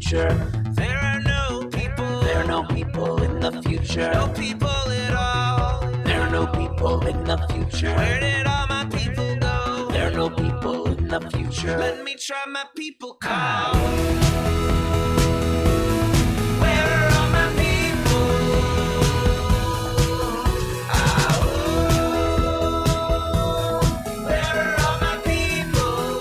future. There are no people in the future. No people at all. There are no people in the future. Where did all my people go? There are no people in the future. Let me try my people call. Where are all my people? Where are all my people?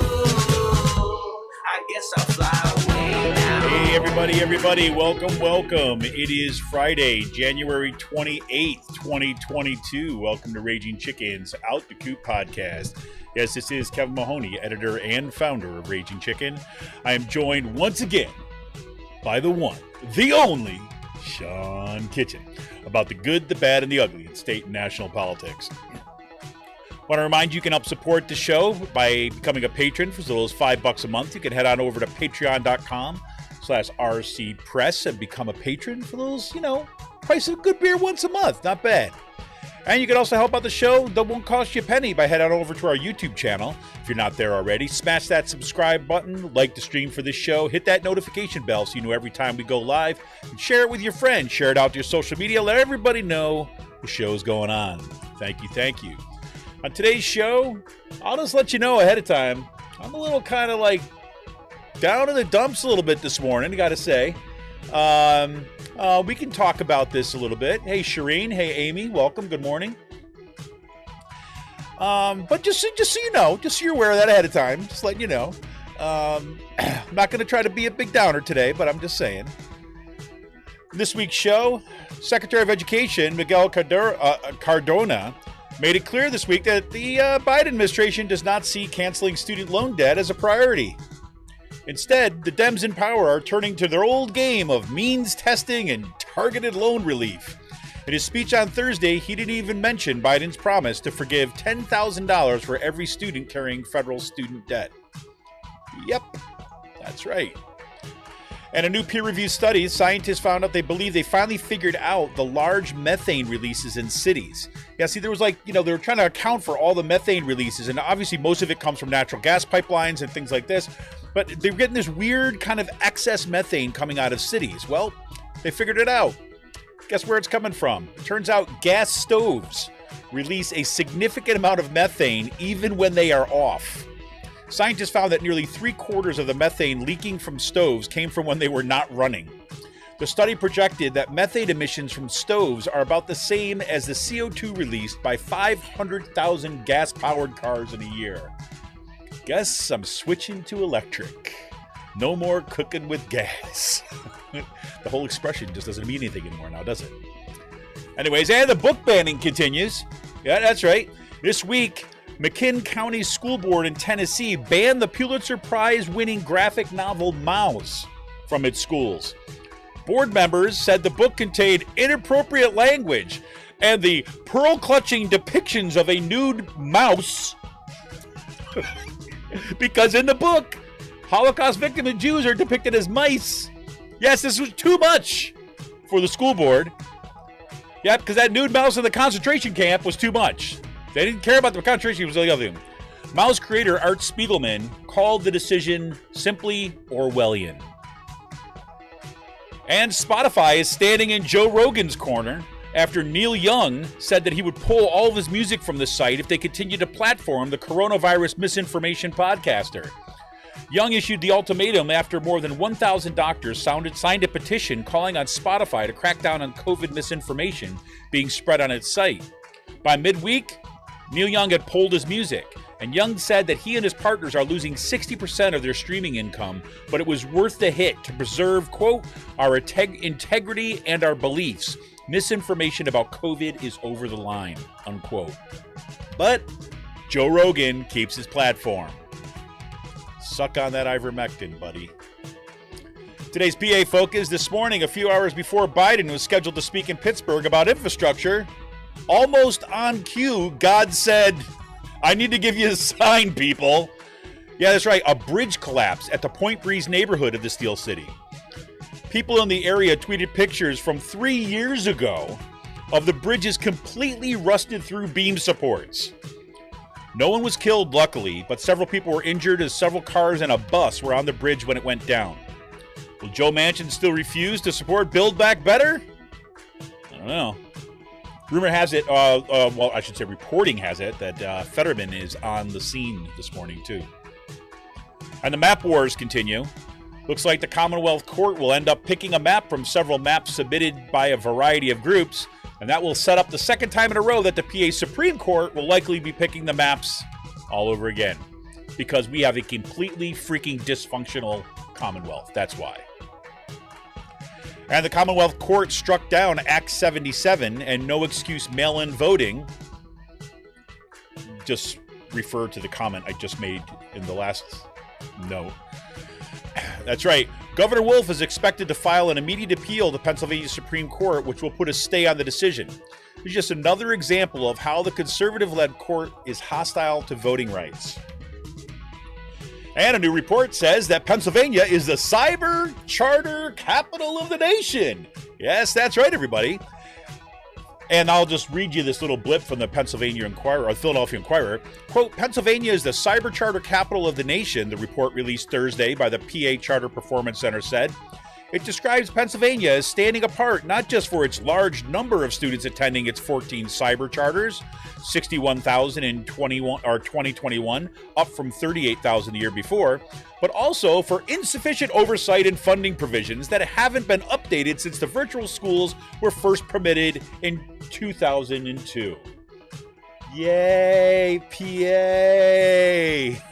I guess I'll fly away now. Hey, everybody, welcome. It is Friday, January 28th, 2022. Welcome to Raging Chicken's Out the Coop podcast. Yes, this is Kevin Mahoney, editor and founder of Raging Chicken. I am joined once again by the one, the only, Sean Kitchen, about the good, the bad, and the ugly in state and national politics. I want to remind you can help support the show by becoming a patron for as little as $5 a month. You can head on over to patreon.com/rcpress and become a patron for those, price of a good beer once a month. Not bad. And you can also help out the show that won't cost you a penny by heading on over to our YouTube channel. If you're not there already, smash that subscribe button, like the stream for this show, hit that notification bell so you know every time we go live, and share it with your friends. Share it out to your social media. Let everybody know the show's going on. Thank you. On today's show, I'll just let you know ahead of time, I'm a little kind of like down in the dumps a little bit this morning, I gotta say. We can talk about this a little bit. Hey, Shireen. Hey, Amy. Welcome. Good morning. But just so you know, just so you're aware of that ahead of time, just letting you know. I'm not going to try to be a big downer today, but I'm just saying. This week's show, Secretary of Education Miguel Cardona made it clear this week that the Biden administration does not see canceling student loan debt as a priority. Instead, the Dems in power are turning to their old game of means testing and targeted loan relief. In his speech on Thursday, he didn't even mention Biden's promise to forgive $10,000 for every student carrying federal student debt. Yep, that's right. And a new peer-reviewed study, scientists found out they believe they finally figured out the large methane releases in cities. Yeah, see, there was they were trying to account for all the methane releases, and obviously most of it comes from natural gas pipelines and things like this. But they're getting this weird kind of excess methane coming out of cities. Well, they figured it out. Guess where it's coming from? It turns out gas stoves release a significant amount of methane even when they are off. Scientists found that nearly 3/4 of the methane leaking from stoves came from when they were not running. The study projected that methane emissions from stoves are about the same as the CO2 released by 500,000 gas-powered cars in a year. Guess I'm switching to electric. No more cooking with gas. The whole expression just doesn't mean anything anymore now, does it? Anyways, and the book banning continues. Yeah, that's right. This week, McKinn County School Board in Tennessee banned the Pulitzer Prize-winning graphic novel Mouse from its schools. Board members said the book contained inappropriate language and the pearl-clutching depictions of a nude mouse because in the book, Holocaust victim and Jews are depicted as mice. Yes, this was too much for the school board. Yeah, because that nude mouse in the concentration camp was too much. They didn't care about the concentration, it was the other thing. Mouse creator Art Spiegelman called the decision simply Orwellian. And Spotify is standing in Joe Rogan's corner after Neil Young said that he would pull all of his music from the site if they continued to platform the coronavirus misinformation podcaster. Young issued the ultimatum after more than 1,000 doctors signed a petition calling on Spotify to crack down on COVID misinformation being spread on its site. By midweek, Neil Young had pulled his music, and Young said that he and his partners are losing 60% of their streaming income, but it was worth the hit to preserve, quote, our integrity and our beliefs. Misinformation about COVID is over the line, unquote. But Joe Rogan keeps his platform. Suck on that ivermectin, buddy. Today's PA Focus this morning, a few hours before Biden was scheduled to speak in Pittsburgh about infrastructure, almost on cue, God said, I need to give you a sign, people. Yeah, that's right. A bridge collapse at the Point Breeze neighborhood of the Steel City. People in the area tweeted pictures from 3 years ago of the bridge's completely rusted through beam supports. No one was killed, luckily, but several people were injured as several cars and a bus were on the bridge when it went down. Will Joe Manchin still refuse to support Build Back Better? I don't know. Rumor has it, well, I should say reporting has it, that Fetterman is on the scene this morning, too. And the map wars continue. Looks like the Commonwealth Court will end up picking a map from several maps submitted by a variety of groups, and that will set up the second time in a row that the PA Supreme Court will likely be picking the maps all over again, because we have a completely freaking dysfunctional Commonwealth. That's why. And the Commonwealth Court struck down Act 77 and no excuse mail-in voting. Just refer to the comment I just made in the last note. That's right. Governor Wolf is expected to file an immediate appeal to Pennsylvania Supreme Court, which will put a stay on the decision. It's just another example of how the conservative-led court is hostile to voting rights. And a new report says that Pennsylvania is the cyber charter capital of the nation. Yes, that's right, everybody. And I'll just read you this little blip from the Pennsylvania Inquirer, or Philadelphia Inquirer. Quote, Pennsylvania is the cyber charter capital of the nation, the report released Thursday by the PA Charter Performance Center said. It describes Pennsylvania as standing apart, not just for its large number of students attending its 14 cyber charters, 61,000 in 2021, up from 38,000 the year before, but also for insufficient oversight and funding provisions that haven't been updated since the virtual schools were first permitted in 2002. Yay, PA!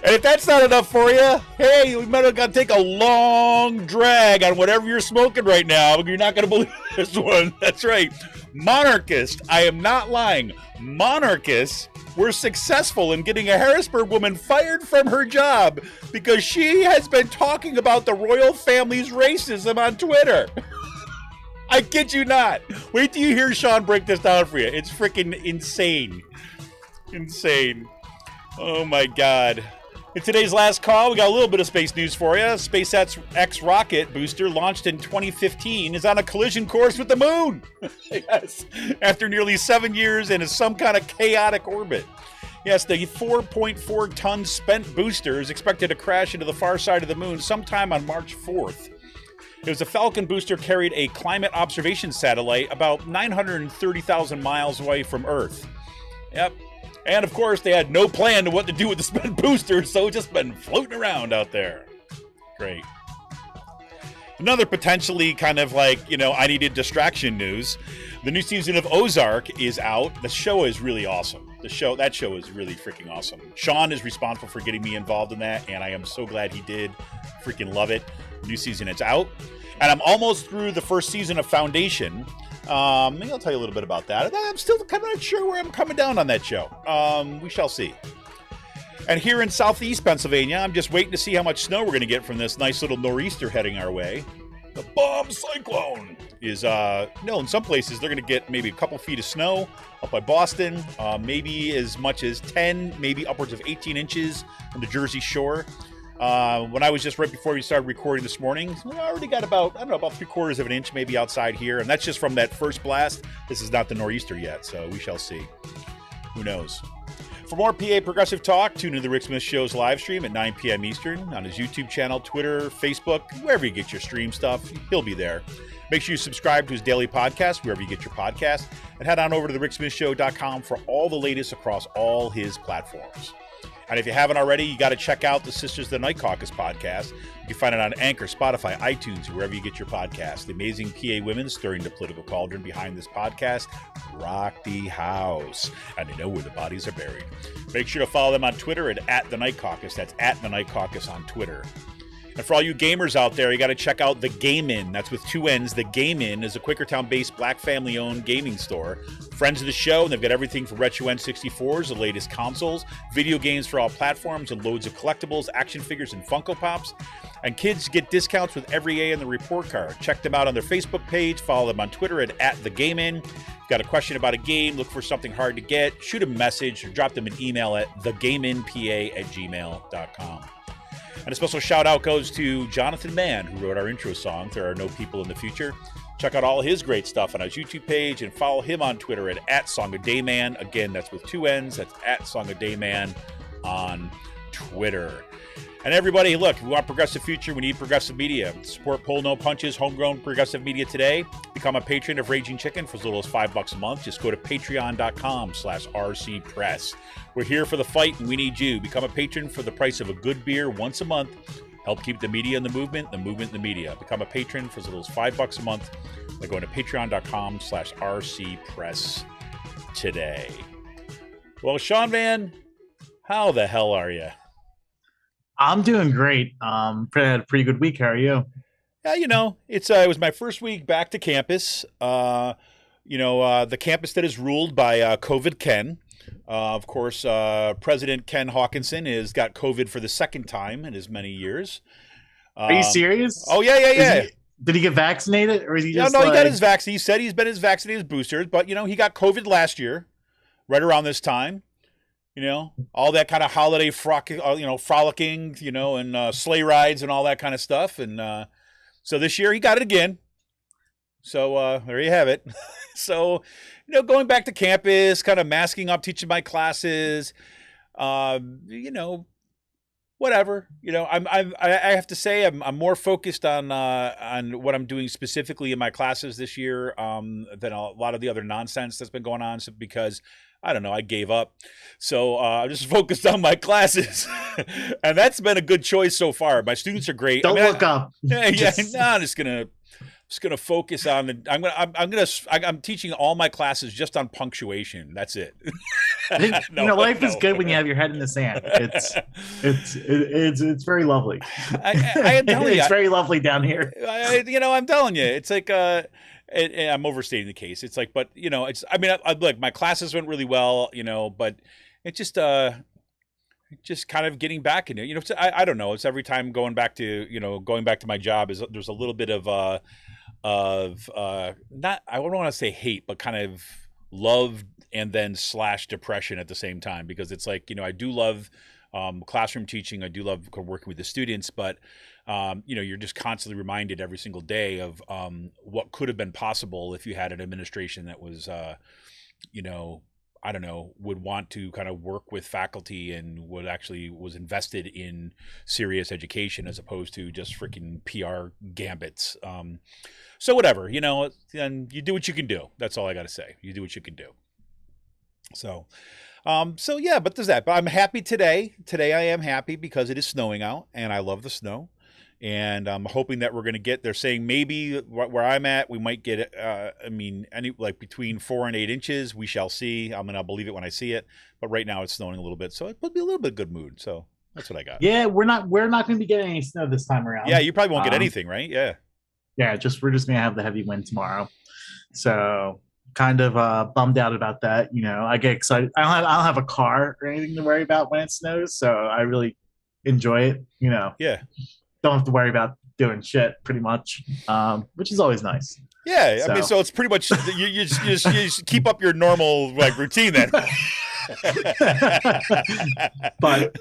And if that's not enough for you, hey, we might have got to take a long drag on whatever you're smoking right now. You're not going to believe this one. That's right. Monarchists, I am not lying. Monarchists were successful in getting a Harrisburg woman fired from her job because she has been talking about the royal family's racism on Twitter. I kid you not. Wait till you hear Sean break this down for you. It's freaking insane. Insane. Oh my God. In today's last call, we got a little bit of space news for you. SpaceX rocket booster launched in 2015 is on a collision course with the moon. Yes, after nearly 7 years in some kind of chaotic orbit. Yes, the 4.4-ton spent booster is expected to crash into the far side of the moon sometime on March 4th. It was a Falcon booster carried a climate observation satellite about 930,000 miles away from Earth. Yep. And, of course, they had no plan to what to do with the spent booster, so it's just been floating around out there. Great. Another potentially kind of like, I needed distraction news. The new season of Ozark is out. The show is really awesome. That show is really freaking awesome. Sean is responsible for getting me involved in that, and I am so glad he did. Freaking love it. New season, it's out. And I'm almost through the first season of Foundation. Maybe I'll tell you a little bit about that. I'm still kind of not sure where I'm coming down on that show. We shall see. And here in southeast Pennsylvania, I'm just waiting to see how much snow we're going to get from this nice little nor'easter heading our way. The bomb cyclone is, in some places they're going to get maybe a couple feet of snow up by Boston, maybe as much as 10, maybe upwards of 18 inches on the Jersey Shore. When I was just right before we started recording this morning, we already got about 3/4 of an inch maybe outside here. And that's just from that first blast. This is not the nor'easter yet, so we shall see. Who knows? For more PA Progressive Talk, tune into the Rick Smith Show's live stream at 9 p.m. Eastern on his YouTube channel, Twitter, Facebook, wherever you get your stream stuff. He'll be there. Make sure you subscribe to his daily podcast, wherever you get your podcast, and head on over to thericksmithshow.com for all the latest across all his platforms. And if you haven't already, you got to check out the Sisters of the Night Caucus podcast. You can find it on Anchor, Spotify, iTunes, wherever you get your podcast. The amazing PA women stirring the political cauldron behind this podcast rock the house, and they know where the bodies are buried. Make sure to follow them on Twitter at The Night Caucus. That's at The Night Caucus on Twitter. And for all you gamers out there, you got to check out The Game In. That's with 2 N's. The Game In is a Quakertown-based black family-owned gaming store. Friends of the show, and they've got everything from retro N64s, the latest consoles, video games for all platforms, and loads of collectibles, action figures, and Funko Pops. And kids get discounts with every A in the report card. Check them out on their Facebook page. Follow them on Twitter at The Game In. If you've got a question about a game, look for something hard to get, shoot them a message or drop them an email at thegameinpa@gmail.com. And a special shout out goes to Jonathan Mann, who wrote our intro song, There Are No People in the Future. Check out all his great stuff on his YouTube page and follow him on Twitter at SongADayMan. Again, that's with 2 N's. That's at SongADayMan on Twitter. And everybody, look, we want progressive future. We need progressive media. Support Pull No Punches, homegrown progressive media today. Become a patron of Raging Chicken for as little as $5 a month. Just go to patreon.com/rcpress. We're here for the fight, and we need you. Become a patron for the price of a good beer once a month. Help keep the media in the movement in the media. Become a patron for as little as $5 a month by going to patreon.com/rcpress today. Well, Sean Van, how the hell are you? I'm doing great. Had a pretty good week. How are you? Yeah, it was my first week back to campus. The campus that is ruled by COVID Ken. Of course, President Ken Hawkinson has got COVID for the second time in as many years. Are you serious? Oh, yeah. Did he get vaccinated, or is he just? No, he got his vaccine. He said he's been vaccinated his boosters, but he got COVID last year, right around this time. All that kind of holiday frolicking, and sleigh rides and all that kind of stuff. And so this year he got it again. So there you have it. So, going back to campus, kind of masking up, teaching my classes, whatever. I have to say I'm more focused on what I'm doing specifically in my classes this year than a lot of the other nonsense that's been going on. So because I don't know, I gave up. So I'm just focused on my classes. And that's been a good choice so far. My students are great. Don't look up. Yeah. No, I'm just gonna focus on I'm teaching all my classes just on punctuation. That's it. Life is good when you have your head in the sand. It's very lovely. I am telling you, it's very lovely down here. I'm telling you, it's like and I'm overstating the case. It's like, but look, my classes went really well, but it just kind of getting back in it. I don't know. It's every time going back to my job there's a little bit of not, I don't want to say hate, but kind of love and then / depression at the same time, because it's like, I do love classroom teaching. I do love working with the students, but you're just constantly reminded every single day of what could have been possible if you had an administration that was, I don't know, would want to kind of work with faculty and was invested in serious education as opposed to just freaking PR gambits. So whatever, and you do what you can do. That's all I got to say. You do what you can do. So yeah, but there's that. But I'm happy today. Today I am happy because it is snowing out and I love the snow. And I'm hoping that we're going to they're saying maybe where I'm at, we might get, between 4 and 8 inches. We shall see. I'll believe it when I see it. But right now it's snowing a little bit. So it would be a little bit of good mood. So that's what I got. Yeah, we're not going to be getting any snow this time around. Yeah, you probably won't get anything, right? Yeah. Yeah, we're just going to have the heavy wind tomorrow. So kind of bummed out about that. I get excited. I don't have a car or anything to worry about when it snows. So I really enjoy it, Yeah. Don't have to worry about doing shit pretty much, which is always nice. Yeah, so it's pretty much you just keep up your normal routine then. But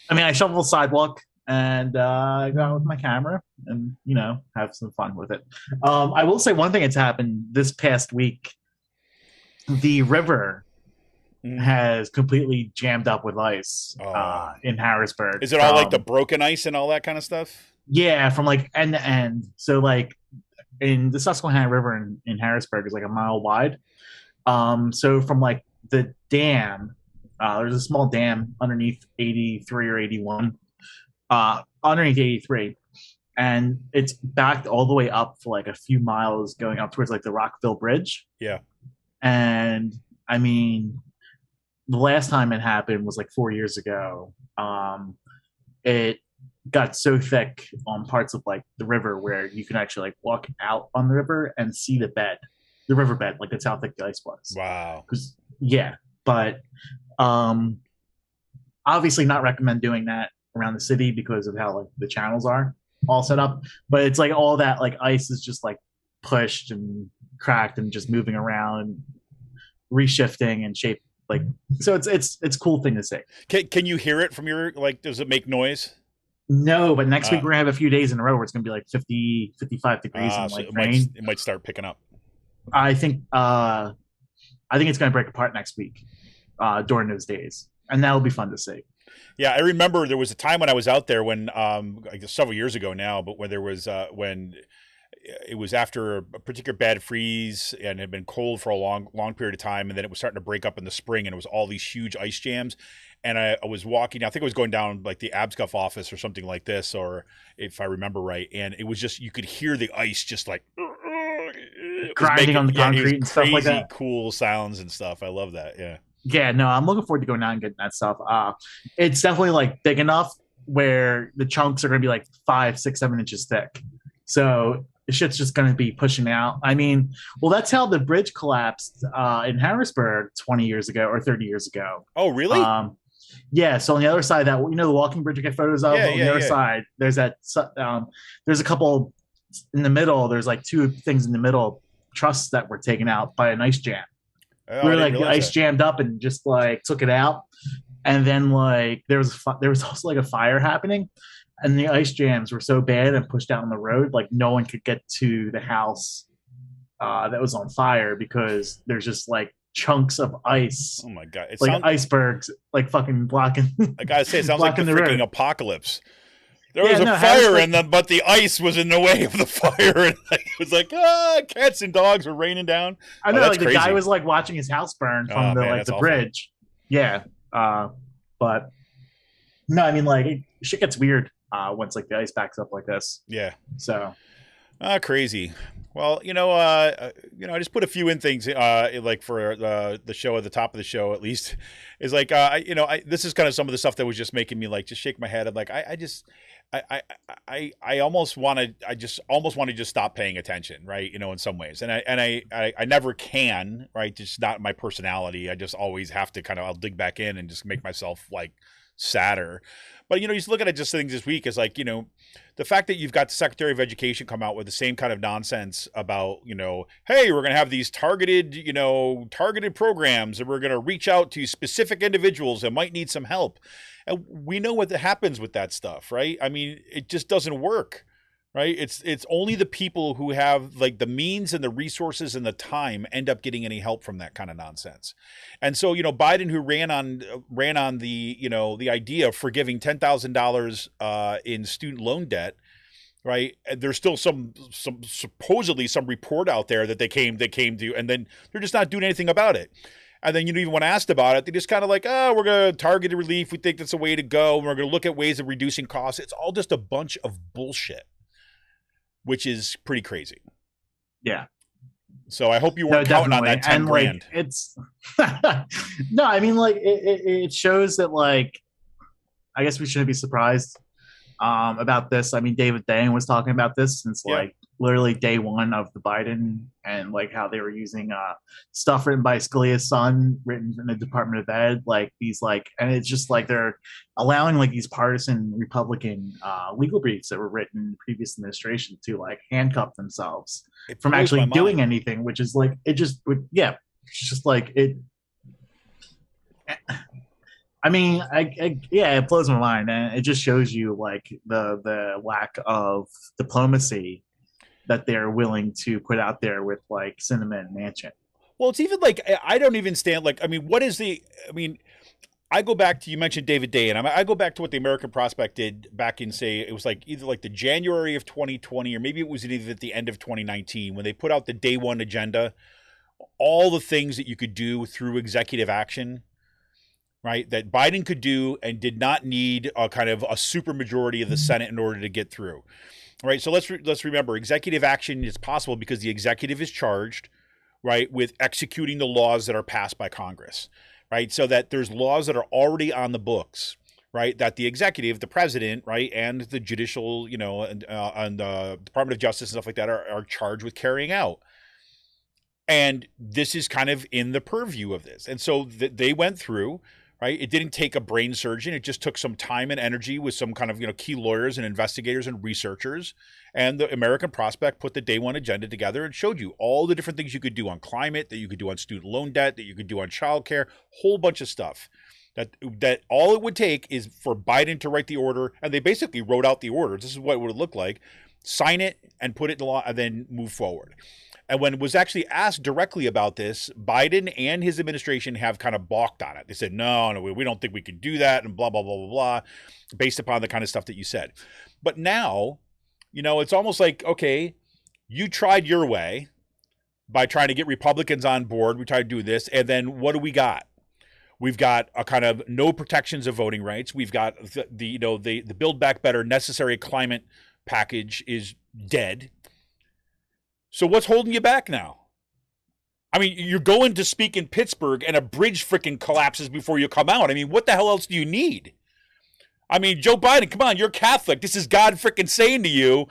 I shovel the sidewalk and I go out with my camera and have some fun with it. I will say one thing that's happened this past week: the river has completely jammed up with ice in Harrisburg. Is it all like the broken ice and all that kind of stuff? Yeah, from end to end. So in the Susquehanna River in Harrisburg is a mile wide. So from the dam, there's a small dam underneath 83 or 81, underneath 83, and it's backed all the way up for a few miles going up towards the Rockville Bridge. Yeah. And the last time it happened was 4 years ago. It got so thick on parts of the river where you can actually walk out on the river and see the riverbed, that's how thick the ice was. Wow. But obviously not recommend doing that around the city because of how the channels are all set up. But it's all that ice is just pushed and cracked and just moving around and reshifting and shape. So it's a cool thing to see. Can you hear it from your does it make noise? No, but next week we're gonna have a few days in a row where it's gonna be 50, 55 degrees and so rain. It might start picking up. I think it's gonna break apart next week during those days, and that'll be fun to see. Yeah, I remember there was a time when I was out there when, I guess several years ago now, but when there was when it was after a particular bad freeze and had been cold for a long period of time, and then it was starting to break up in the spring, and it was all these huge ice jams. And I was walking, I think I was going down like the Abscuff office or something like this, or if I remember right, and it was just, you could hear the ice just like Grinding on the concrete and stuff like crazy that. cool sounds and stuff. I love that. Yeah. Yeah, no, I'm looking forward to going out and getting that stuff. It's definitely like big enough where the chunks are going to be like 5, 6, 7 inches thick. So the shit's just going to be pushing out. I mean, well, that's how the bridge collapsed in Harrisburg 20 years ago or 30 years ago. Oh, really? Yeah. So on the other side of that, you know, the walking bridge you get photos of. Yeah, on the other side, there's that. There's a couple in the middle. There's like 2 things in the middle, trusses that were taken out by an ice jam. Oh, Where like the ice jammed up and just like took it out, and then like there was also like a fire happening, and the ice jams were so bad and pushed out on the road, like no one could get to the house that was on fire because there's just like chunks of ice. Oh my god! It's like icebergs, like fucking blocking. I gotta say, it sounds like the freaking apocalypse. There was a fire in them, but the ice was in the way of the fire, and like, it was like cats and dogs were raining down. I know, like crazy. the guy was like watching his house burn from the bridge. Yeah, but no, I mean like shit gets weird once like the ice backs up like this. Yeah. So. Crazy. Well, I just put a few in things, like for the show at the top of the show, at least, is like, this is kind of some of the stuff that was just making me like just shake my head. I'm like, I almost want to just stop paying attention, right? In some ways, and I never can, right? Just not my personality. I just always have to I'll dig back in and just make myself like sadder. But you just look at it, just things this week is like, the fact that you've got the Secretary of Education come out with the same kind of nonsense about, hey, we're going to have these targeted programs, and we're going to reach out to specific individuals that might need some help. And we know what happens with that stuff, right? I mean, it just doesn't work, right? It's only the people who have like the means and the resources and the time end up getting any help from that kind of nonsense. And so, Biden, who ran on the, the idea of forgiving $10,000 in student loan debt, right? And there's still some supposedly some report out there that they came to, and then they're just not doing anything about it. And then, even when asked about it, they just kind of like, we're going to target relief. We think that's a way to go. And we're going to look at ways of reducing costs. It's all just a bunch of bullshit, which is pretty crazy. Yeah. So I hope you weren't counting on that 10 grand. Like, it's no, I mean, like it shows that, like, I guess we shouldn't be surprised about this. I mean, David Dang was talking about this since like literally day one of the Biden, and like how they were using stuff written by Scalia's son, written in the Department of Ed, like these like, and it's just like they're allowing like these partisan Republican legal briefs that were written in the previous administration to like handcuff themselves from actually doing anything, which is like it's just like it. I mean, it blows my mind, and it just shows you like the lack of diplomacy that they're willing to put out there with like Sinema and Manchin. Well, it's even like I don't even stand like I go back to, you mentioned David Day, and I go back to what the American Prospect did back in, say, it was like either like the January of 2020, or maybe it was either at the end of 2019 when they put out the day one agenda, all the things that you could do through executive action, right, that Biden could do and did not need a kind of a super majority of the Senate in order to get through. Right. So let's remember, executive action is possible because the executive is charged, right, with executing the laws that are passed by Congress. Right. So that there's laws that are already on the books. Right. That the executive, the president, right, and the judicial, and the Department of Justice and stuff like that are charged with carrying out. And this is kind of in the purview of this. And so they went through. Right. It didn't take a brain surgeon. It just took some time and energy with some kind of, key lawyers and investigators and researchers. And the American Prospect put the day one agenda together and showed you all the different things you could do on climate, that you could do on student loan debt, that you could do on childcare, whole bunch of stuff. That all it would take is for Biden to write the order. And they basically wrote out the order. This is what it would look like. Sign it and put it in law and then move forward. And when was actually asked directly about this, Biden and his administration have kind of balked on it. They said, no, we don't think we can do that, and blah, blah, blah, blah, blah, based upon the kind of stuff that you said. But now, it's almost like, okay, you tried your way by trying to get Republicans on board. We tried to do this. And then what do we got? We've got a kind of no protections of voting rights. We've got the Build Back Better necessary climate package is dead. So what's holding you back now? I mean, you're going to speak in Pittsburgh and a bridge freaking collapses before you come out. I mean, what the hell else do you need? I mean, Joe Biden, come on, you're Catholic. This is God freaking saying to you,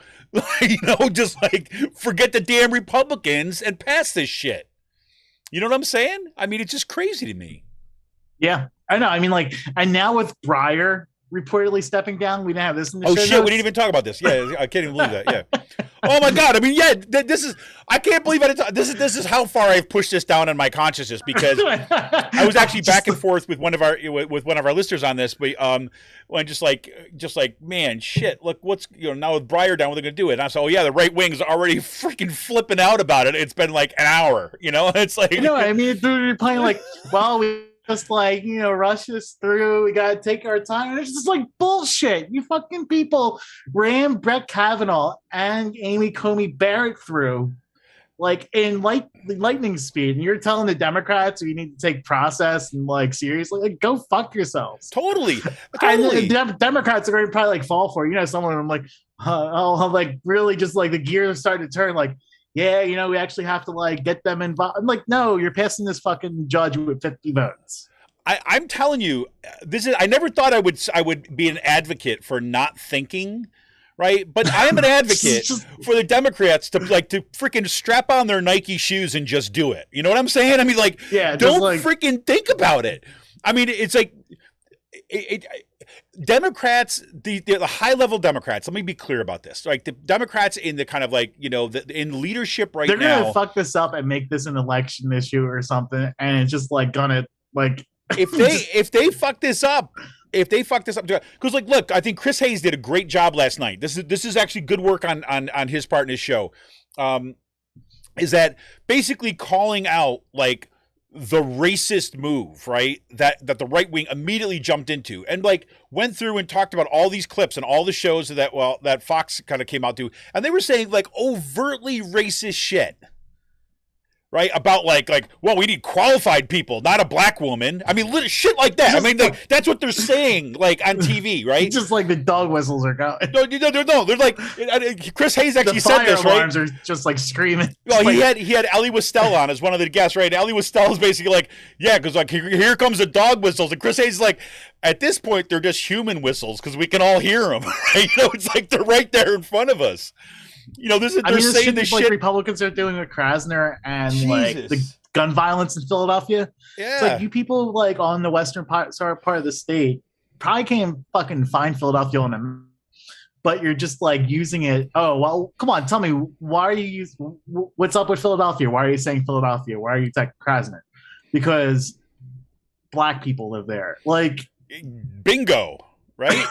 just like forget the damn Republicans and pass this shit. You know what I'm saying? I mean, it's just crazy to me. Yeah, I know. I mean, and now with Breyer reportedly stepping down, we didn't have this in the show shit, notes. We didn't even talk about this. Yeah, I can't even believe that. Yeah. Oh my God. I mean, yeah, this is, I can't believe it. This is how far I've pushed this down in my consciousness, because I was actually back and forth with one of our listeners on this, but when just like, man, shit, look, what's, now with Breyer down, what are they going to do? And I said, oh yeah, the right wing's already freaking flipping out about it. It's been like an hour, it's like, I mean, they're playing like, well, we just rush this through. We gotta take our time. And it's just like bullshit. You fucking people ran Brett Kavanaugh and Amy Coney Barrett through in lightning speed, and you're telling the Democrats you need to take process and seriously, go fuck yourselves. Totally. And the Democrats are going to probably fall for it. Some of them really just the gears are starting to turn yeah, we actually have to get them involved. I'm like, no, you're passing this fucking judge with 50 votes. I'm telling you, I never thought I would be an advocate for not thinking, right? But I am an advocate for the Democrats to freaking strap on their Nike shoes and just do it. You know what I'm saying? I mean, don't freaking think about it. I mean, it's Democrats, the high level Democrats. Let me be clear about this. The Democrats in the kind of in leadership right now, they're gonna fuck this up and make this an election issue or something, and it's just gonna if they fuck this up. Because look, I think Chris Hayes did a great job last night. This is actually good work on his part in his show. Is that basically calling out the racist move, right? That the right wing immediately jumped into and went through and talked about all these clips and all the shows that Fox kind of came out to, and they were saying overtly racist shit. Right? About well, we need qualified people, not a black woman. I mean, shit like that. I mean, that's what they're saying, on TV, right? Just the dog whistles are going. No. They're Chris Hayes actually said this, right? The fire alarms are just screaming. Well, he had Elie Wiesel on as one of the guests, right? Elie Wiesel is basically yeah, because here comes the dog whistles, and Chris Hayes is at this point they're just human whistles because we can all hear them, right? It's they're right there in front of us. They're saying this shit. Republicans are doing with Krasner and the gun violence in Philadelphia. Yeah, it's you people on the western part of the state probably can't fucking find Philadelphia on them, but you're just using it. Oh well, come on, tell me why are you what's up with Philadelphia? Why are you saying Philadelphia? Why are you attacking Krasner? Because black people live there. Bingo. Right?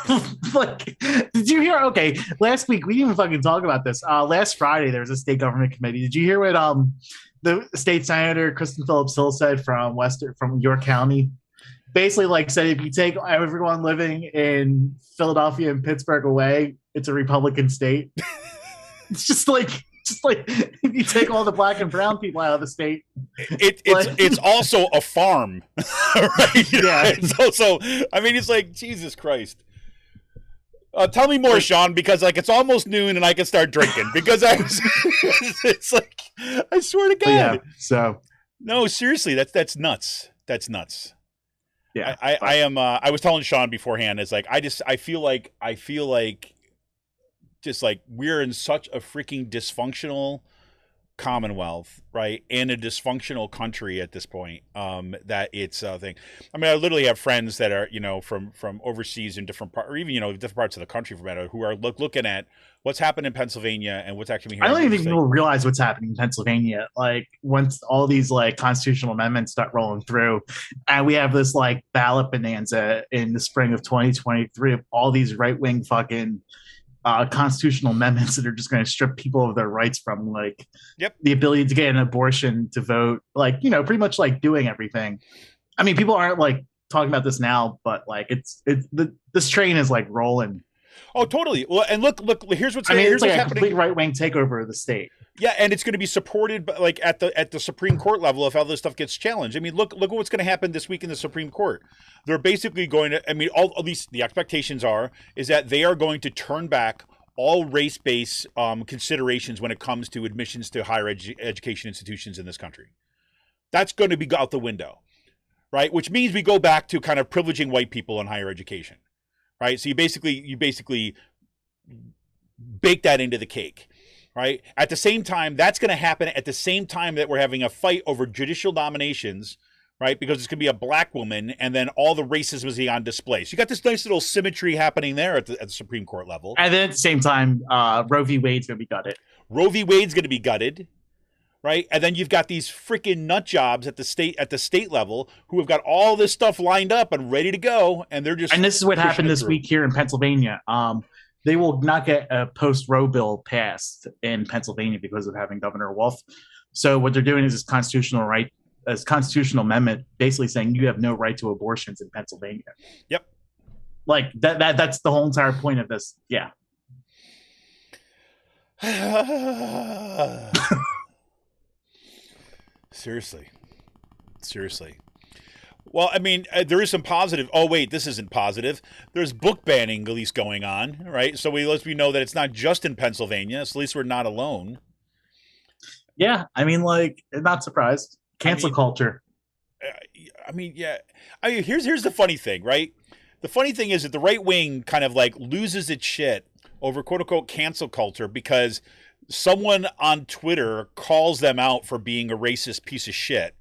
Did you hear? Okay, last week we didn't even fucking talk about this. Last Friday there was a state government committee. Did you hear what the state senator Kristen Phillips Hill said from York County? Basically, said if you take everyone living in Philadelphia and Pittsburgh away, it's a Republican state. It's just if you take all the black and brown people out of the state, it's also a farm, right? Yeah. It's also, I mean, it's Jesus Christ. Tell me more, Sean, because it's almost noon and I can start drinking because it's I swear to God. Yeah, so no, seriously, that's nuts. That's nuts. Yeah, I am. I was telling Sean beforehand. It's I feel like just we're in such a freaking dysfunctional Commonwealth, right, and a dysfunctional country at this point, that it's a thing. I mean, I literally have friends that are from overseas in different parts, or even different parts of the country, for matter, who are looking at what's happened in Pennsylvania and what's actually here. I don't even think people realize what's happening in Pennsylvania. Once all these constitutional amendments start rolling through, and we have this ballot bonanza in the spring of 2023 of all these right wing fucking constitutional amendments that are just going to strip people of their rights from like Yep. the ability to get an abortion, to vote, like, you know, pretty much like doing everything. I mean, people aren't like talking about this now, but like this train is like rolling. Oh, totally. Well, and look, here's what's, I mean, here's it's like what's a happening. complete right-wing takeover of the state. Yeah, and it's going to be supported by, like at the Supreme Court level if all this stuff gets challenged. I mean, look at what's going to happen this week in the Supreme Court. They're basically going to, I mean, at least the expectations is that they are going to turn back all race-based considerations when it comes to admissions to higher education institutions in this country. That's going to be out the window, right? Which means we go back to kind of privileging white people in higher education, right? So you basically bake that into the cake. Right. At the same time, that's going to happen at the same time that we're having a fight over judicial nominations, right? Because it's going to be a black woman, and then all the racism is on display. So you got this nice little symmetry happening there at the Supreme Court level. And then at the same time, Roe v. Wade's going to be gutted. Roe v. Wade's going to be gutted, right? And then you've got these freaking nut jobs at the state level who have got all this stuff lined up and ready to go, and they're just. And this is what happened this week here in Pennsylvania. They will not get a post-Roe bill passed in Pennsylvania because of having Governor Wolf. So what they're doing is this constitutional amendment, basically saying you have no right to abortions in Pennsylvania. Yep. Like that's the whole entire point of this. Yeah. Seriously. Well, I mean, there is some positive. Oh, wait, this isn't positive. There's book banning at least going on, right? So we know that it's not just in Pennsylvania. So at least we're not alone. Yeah, I mean, like, not surprised. Cancel culture. I mean, yeah. I mean, here's the funny thing, right? The funny thing is that the right wing kind of like loses its shit over quote unquote cancel culture because someone on Twitter calls them out for being a racist piece of shit.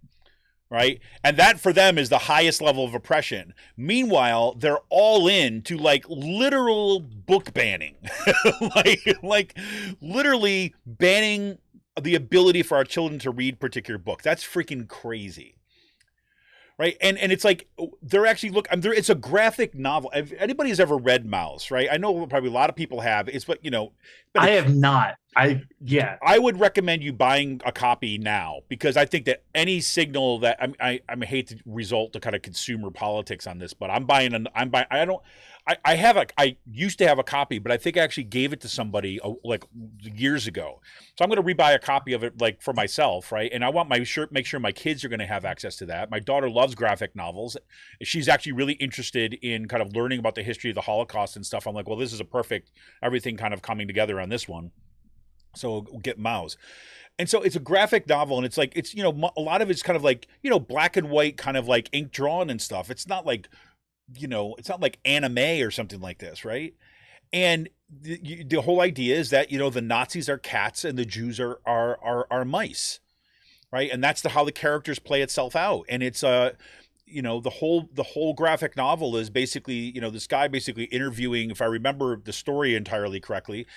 Right. And that for them is the highest level of oppression. Meanwhile, they're all in to like literal book banning, like literally banning the ability for our children to read particular books. That's freaking crazy. Right. And it's like they're actually it's a graphic novel. If anybody's ever read Mouse, right? I know probably a lot of people have. It's what, you know, I have not. I would recommend you buying a copy now because I think that any signal that I hate to result to kind of consumer politics on this, but I used to have a copy, but I think I actually gave it to somebody like years ago. So I'm going to rebuy a copy of it like for myself, right? And I want make sure my kids are going to have access to that. My daughter loves graphic novels. She's actually really interested in kind of learning about the history of the Holocaust and stuff. I'm like, well, this is a perfect everything kind of coming together on this one. So we'll get Mouse. And so it's a graphic novel, and it's like, it's, you know, a lot of it's kind of like, you know, black and white kind of like ink drawn and stuff. It's not like, you know, it's not like anime or something like this, right? And the whole idea is that, you know, the Nazis are cats and the Jews are mice, right? And that's how the characters play itself out. And it's you know, the whole graphic novel is basically, you know, this guy basically interviewing, if I remember the story entirely correctly,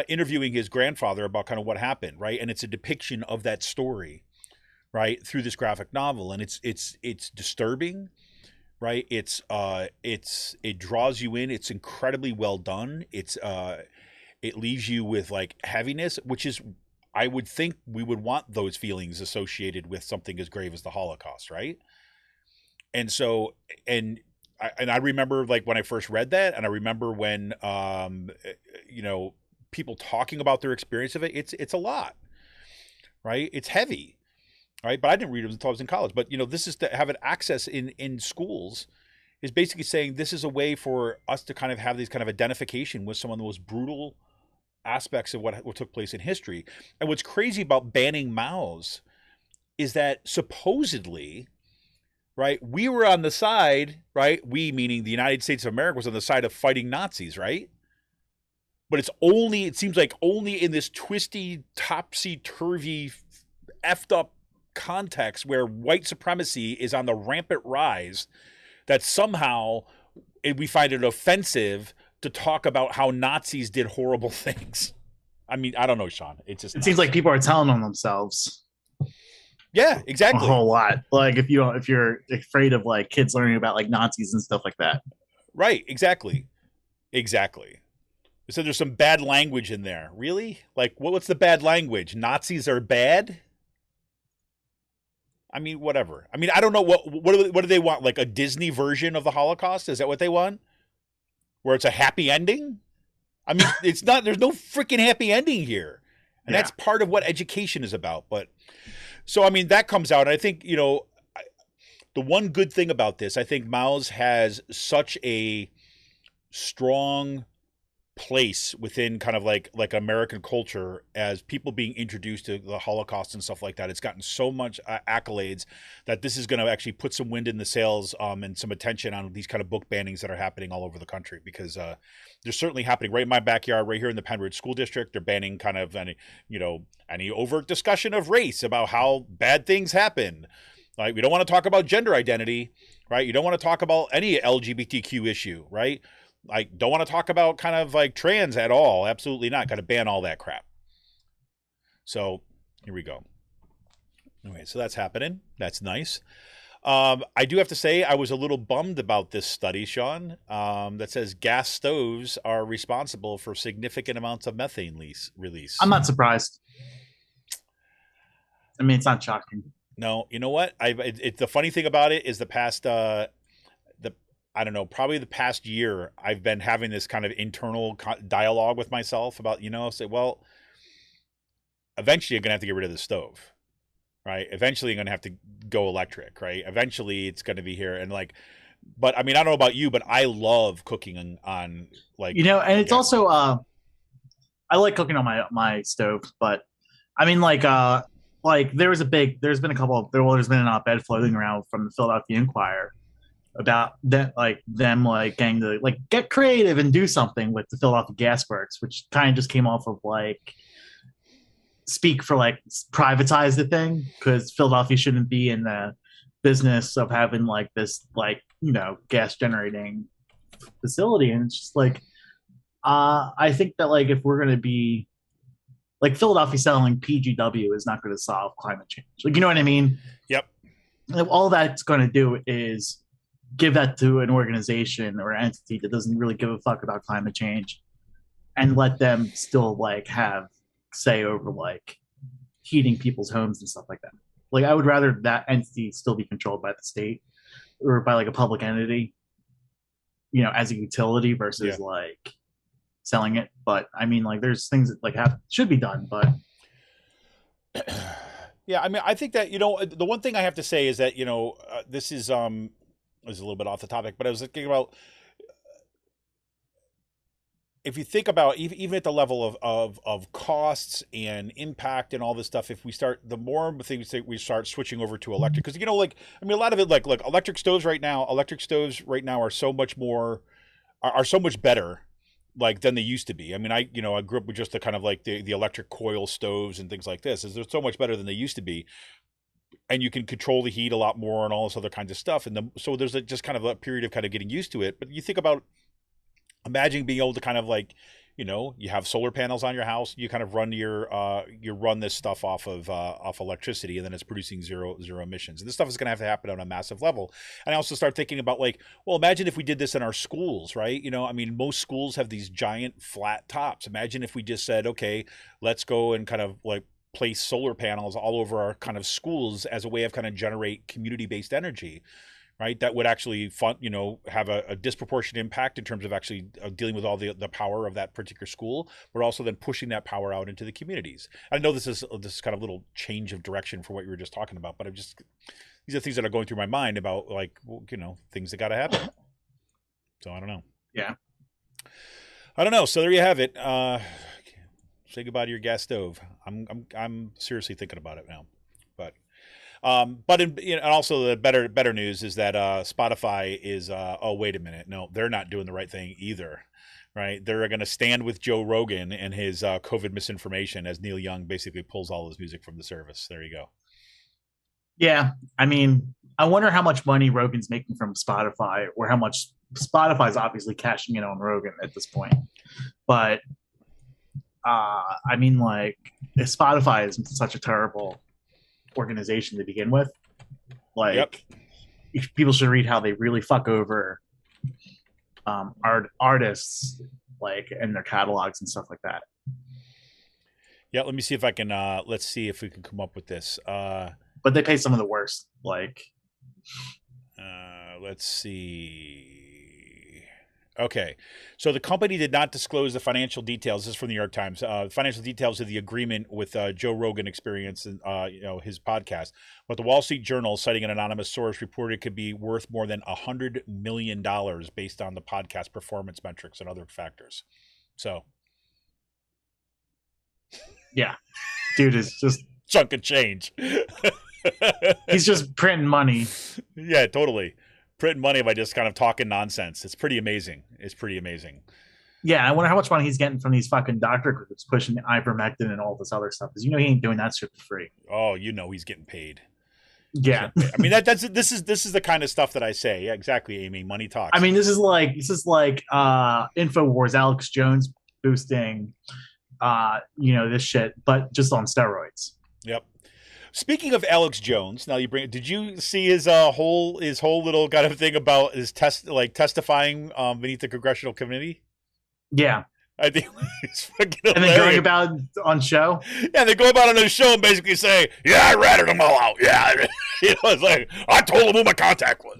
interviewing his grandfather about kind of what happened, right? And it's a depiction of that story, right, through this graphic novel, and it's disturbing, right? It draws you in. It's incredibly well done. It leaves you with like heaviness, which is, I would think we would want those feelings associated with something as grave as the Holocaust, right? And so, and I remember like when I first read that, and I remember when, you know, people talking about their experience of it. It's a lot, right? It's heavy, right? But I didn't read it until I was in college. But, you know, this is to have it access in schools is basically saying this is a way for us to kind of have these kind of identification with some of the most brutal aspects of what took place in history. And what's crazy about banning Mao's is that supposedly, right, we were on the side, right? We, meaning the United States of America, was on the side of fighting Nazis, right? But it seems like only in this twisty, topsy-turvy, effed up context where white supremacy is on the rampant rise that somehow we find it offensive to talk about how Nazis did horrible things. I mean, I don't know, Sean. It seems like people are telling on themselves. Yeah, exactly. A whole lot. Like if you're afraid of like kids learning about like Nazis and stuff like that. Right. Exactly. They said there's some bad language in there. Really? Like, what's the bad language? Nazis are bad? I mean, whatever. I mean, I don't know what do they want? Like a Disney version of the Holocaust? Is that what they want? Where it's a happy ending? I mean, it's not. There's no freaking happy ending here, and that's part of what education is about. But so, I mean, that comes out. And I think the one good thing about this, I think Mao's has such a strong place within kind of like American culture as people being introduced to the Holocaust and stuff like that. It's gotten so much accolades that this is going to actually put some wind in the sails and some attention on these kind of book bannings that are happening all over the country, because they're certainly happening right in my backyard, right here in the Penn Ridge School District. They're banning kind of any overt discussion of race, about how bad things happen. Like, we don't want to talk about gender identity, right? You don't want to talk about any LGBTQ issue, right? Like, don't want to talk about kind of like trans at all. Absolutely not. Got to ban all that crap. So here we go. Anyway, so that's happening. That's nice. I do have to say I was a little bummed about this study, Sean, that says gas stoves are responsible for significant amounts of methane release. I'm not surprised. I mean, it's not shocking. No, you know what? The funny thing about it is the past I don't know, probably the past year, I've been having this kind of internal dialogue with myself about, say, well, eventually I'm going to have to get rid of the stove, right? Eventually I'm going to have to go electric, right? Eventually it's going to be here. And but I mean, I don't know about you, but I love cooking on and it's also, I like cooking on my stove, but I mean, there's been an op-ed floating around from the Philadelphia Inquirer about that, them getting to get creative and do something with the Philadelphia Gas Works, which kind of just came off of speak for privatize the thing, because Philadelphia shouldn't be in the business of having this gas generating facility. And it's just I think that if we're going to be Philadelphia selling PGW is not going to solve climate change. You know what I mean? Yep. All that's going to do is give that to an organization or entity that doesn't really give a fuck about climate change, and let them still have say over heating people's homes and stuff like that. I would rather that entity still be controlled by the state or by a public entity, as a utility versus selling it. But I mean, there's things that should be done, but yeah, I mean, I think that the one thing I have to say is that this is a little bit off the topic, but I was thinking about, if you think about even at the level of costs and impact and all this stuff, if we start, the more things that we start switching over to electric, because a lot of it, electric stoves right now are so much more, are so much better than they used to be. I mean, I grew up with just the kind of the electric coil stoves and things like this. They're so much better than they used to be. And you can control the heat a lot more and all this other kinds of stuff. And so there's just kind of a period of kind of getting used to it. But you think about, imagine being able to kind of you have solar panels on your house, you kind of run you run this stuff off electricity, and then it's producing zero emissions. And this stuff is going to happen on a massive level. And I also start thinking about well, imagine if we did this in our schools, right? I mean, most schools have these giant flat tops. Imagine if we just said, okay, let's go and kind of place solar panels all over our kind of schools as a way of kind of generate community-based energy, right? That would actually have a disproportionate impact in terms of actually dealing with all the power of that particular school, but also then pushing that power out into the communities. I know this is kind of little change of direction from what you were just talking about, but these are things that are going through my mind about things that got to happen. So I don't know. Yeah. I don't know. So there you have it. Say goodbye to your gas stove. I'm seriously thinking about it now, but and also the better news is that Spotify is oh, wait a minute, no, they're not doing the right thing either, right? They're going to stand with Joe Rogan and his COVID misinformation as Neil Young basically pulls all his music from the service. There you go. Yeah, I mean, I wonder how much money Rogan's making from Spotify, or how much Spotify's obviously cashing in on Rogan at this point, but. I mean, Spotify is such a terrible organization to begin with. People should read how they really fuck over artists like in their catalogs and stuff like that. Yeah, let me see if I can. Let's see if we can come up with this. But they pay some of the worst. Like, let's see. Okay, so the company did not disclose the financial details. This is from the New York Times. Financial details of the agreement with Joe Rogan Experience and his podcast. But the Wall Street Journal, citing an anonymous source, reported it could be worth more than $100 million based on the podcast performance metrics and other factors. So, yeah, dude is just chunk of change. He's just printing money. Yeah, totally. Printing money by just kind of talking nonsense. It's pretty amazing. Yeah, I wonder how much money he's getting from these fucking doctor groups pushing ivermectin and all this other stuff. Because he ain't doing that shit for free. Oh, he's getting paid. Yeah, I mean this is the kind of stuff that I say. Yeah, exactly, Amy. Money talks. I mean, this is like Infowars, Alex Jones boosting, this shit, but just on steroids. Yep. Speaking of Alex Jones, did you see his whole little kind of thing about his testifying beneath the congressional committee? Yeah. I think it's fucking hilarious. And then going about on show? Yeah, they go about on the show and basically say, yeah, I ratted them all out. Yeah. It's like, I told them who my contact was.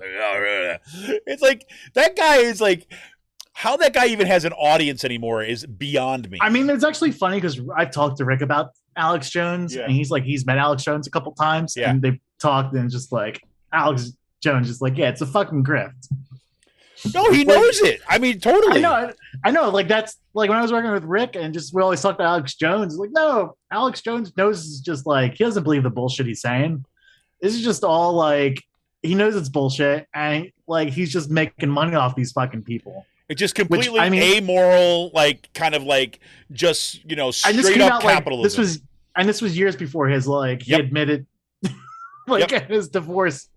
It's like, that guy is like, how that guy even has an audience anymore is beyond me. I mean, it's actually funny because I've talked to Rick about Alex Jones, and he's met Alex Jones a couple times, and they've talked, and just like Alex Jones is like, yeah, it's a fucking grift. No, he knows it. I mean, totally. I know. Like, that's like when I was working with Rick, and just we always talk about Alex Jones. Like, no, Alex Jones knows it's just like he doesn't believe the bullshit he's saying. This is just all like he knows it's bullshit, and like he's just making money off these fucking people. It's just completely amoral, like kind of like just straight up capitalism. This was years before his he admitted his divorce.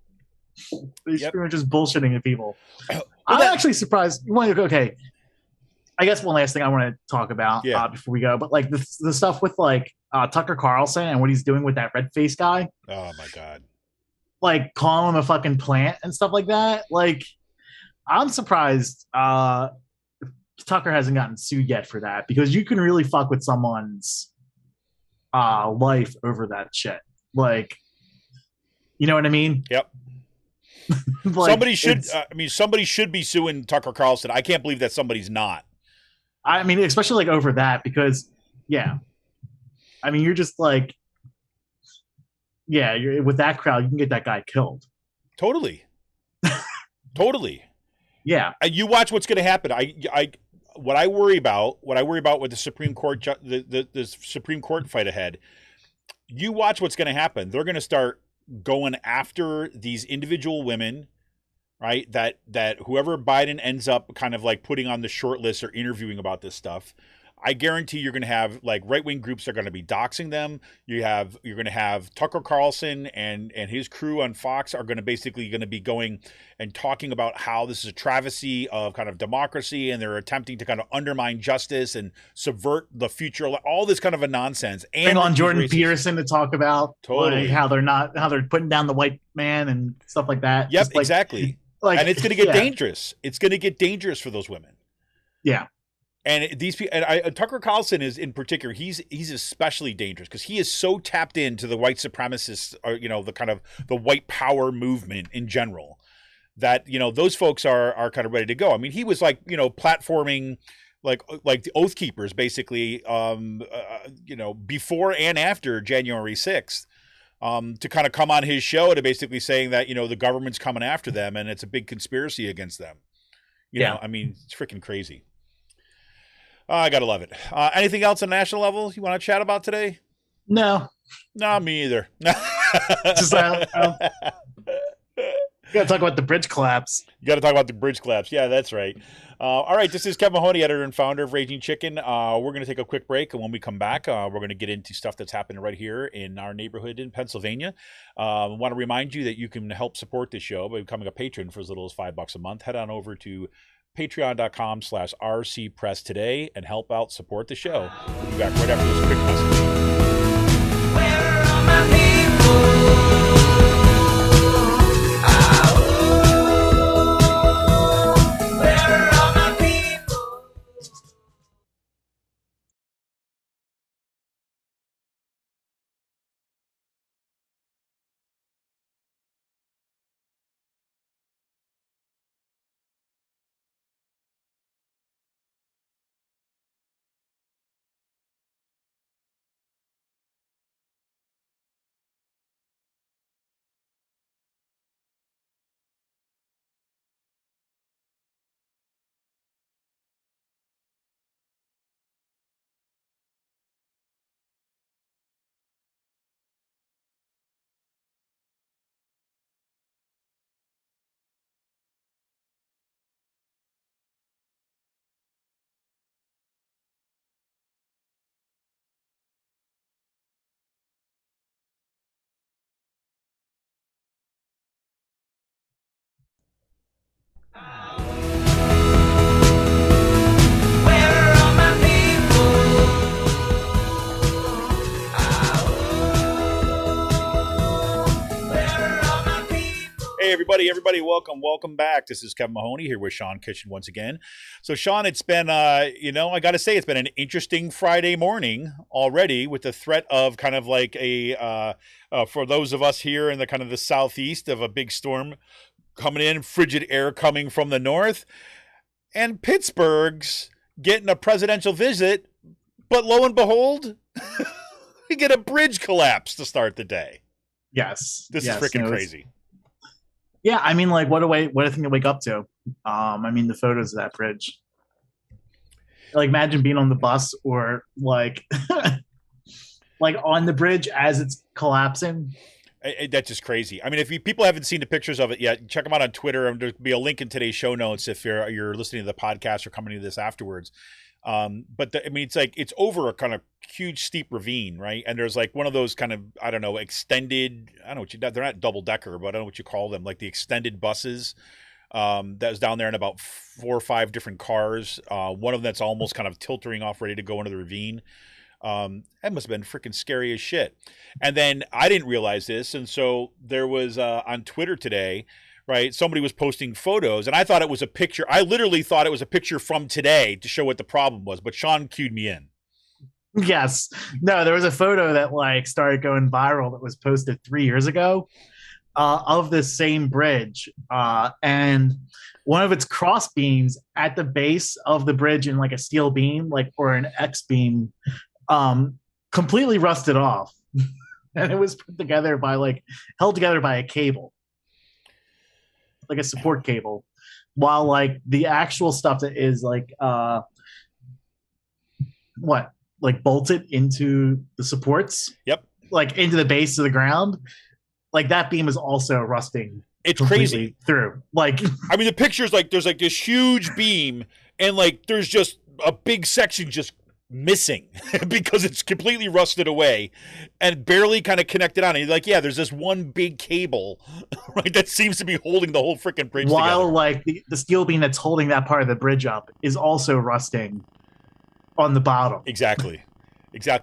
He's pretty much just bullshitting at people. I'm actually surprised. Okay, I guess one last thing I want to talk about before we go, but like the stuff with Tucker Carlson and what he's doing with that red face guy. Oh my god! Like calling him a fucking plant and stuff like that. Like, I'm surprised Tucker hasn't gotten sued yet for that, because you can really fuck with someone's life over that shit. Like, you know what I mean? Yep. Somebody should be suing Tucker Carlson. I can't believe that somebody's not. I mean, especially over that, because I mean, you're just like, you're with that crowd, you can get that guy killed. Totally. Totally. Yeah. You watch what's going to happen. What I worry about with the Supreme Court, the Supreme Court fight ahead. You watch what's going to happen. They're going to start going after these individual women, right? That whoever Biden ends up kind of like putting on the short list or interviewing about this stuff, I guarantee you're going to have like right-wing groups are going to be doxing them. You're going to have Tucker Carlson and his crew on Fox are going to be going and talking about how this is a travesty of kind of democracy, and they're attempting to kind of undermine justice and subvert the future, all this kind of a nonsense. And bring on Jordan Peterson to talk about how they're putting down the white man and stuff like that. Yep, exactly. And it's going to get dangerous. It's going to get dangerous for those women. Yeah. And these people, and Tucker Carlson is in particular, he's especially dangerous because he is so tapped into the white supremacists, or the kind of the white power movement in general, that those folks are kind of ready to go. I mean, he was platforming like the Oath Keepers basically, before and after January 6th, to kind of come on his show to basically saying that the government's coming after them and it's a big conspiracy against them. You know, I mean, it's freaking crazy. I gotta love it. Anything else on a national level you want to chat about today? No, me either. Just you gotta talk about the bridge collapse. You gotta talk about the bridge collapse. Yeah, that's right. All right, this is Kevin Mahoney, editor and founder of Raging Chicken. We're gonna take a quick break, and when we come back, we're gonna get into stuff that's happening right here in our neighborhood in Pennsylvania. I want to remind you that you can help support this show by becoming a patron for as little as $5 a month. Head on over to patreon.com/rcpress today and help out support the show. We'll be back right after this quick message. Where are my people? Where are my people? Where are all my people? Where are all my people? Hey, everybody, welcome back. This is Kevin Mahoney here with Sean Kitchen once again. So, Sean, it's been, I got to say, it's been an interesting Friday morning already with the threat of kind of like for those of us here in the kind of the southeast, of a big storm coming in, frigid air coming from the north, and Pittsburgh's getting a presidential visit, but lo and behold, we get a bridge collapse to start the day. Yes. This Yes, is freaking no, crazy. Yeah, I mean, like, what a thing to wake up to. I mean, the photos of that bridge. Like, imagine being on the bus or like, like on the bridge as it's collapsing. That's just crazy. I mean, if people haven't seen the pictures of it yet, check them out on Twitter. And there'll be a link in today's show notes if you're listening to the podcast or coming to this afterwards. But it's like it's over a kind of huge steep ravine, right? And there's like one of those kind of extended. I don't know what they're not double decker, but I don't know what you call them, like the extended buses. That was down there in about 4 or 5 different cars. One of them that's almost kind of tilting off, ready to go into the ravine. That must have been freaking scary as shit. And then I didn't realize this, and so there was on Twitter today, right? Somebody was posting photos, and I thought it was a picture. I literally thought it was a picture from today to show what the problem was, but Sean cued me in. Yes. No, there was a photo that like started going viral that was posted 3 years ago of this same bridge, and one of its cross beams at the base of the bridge in like a steel beam, like or an X beam. Completely rusted off, and it was put together by held together by a cable, like a support cable, while like the actual stuff that is bolted into the supports. Yep. Like into the base of the ground, like that beam is also rusting. It's crazy through. Like, I mean, the picture's like there's like this huge beam, and like there's just a big section just missing because it's completely rusted away and barely kind of connected on. And you're like, yeah, there's this one big cable, right, that seems to be holding the whole freaking bridge while together. Like the steel beam that's holding that part of the bridge up is also rusting on the bottom. Exactly.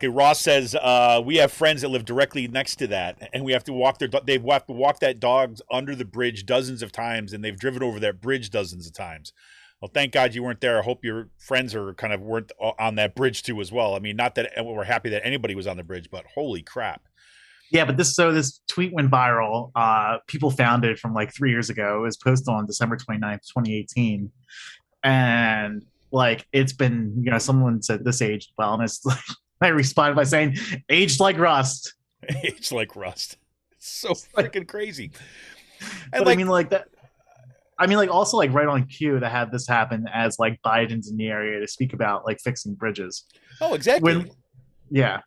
Ross says we have friends that live directly next to that, and we have to walk they have to walk that dog under the bridge dozens of times, and they've driven over that bridge dozens of times. Well, thank God you weren't there. I hope your friends weren't on that bridge too as well. I mean, not that we're happy that anybody was on the bridge, but holy crap. Yeah, but this tweet went viral. People found it from like 3 years ago. It was posted on December 29th, 2018. And like it's been, someone said this aged well, and it's like I responded by saying, aged like rust. Aged like rust. It's so freaking crazy. And but I mean, like that. I mean, like also like right on cue to have this happen as like Biden's in the area to speak about like fixing bridges. Oh, exactly. Yeah.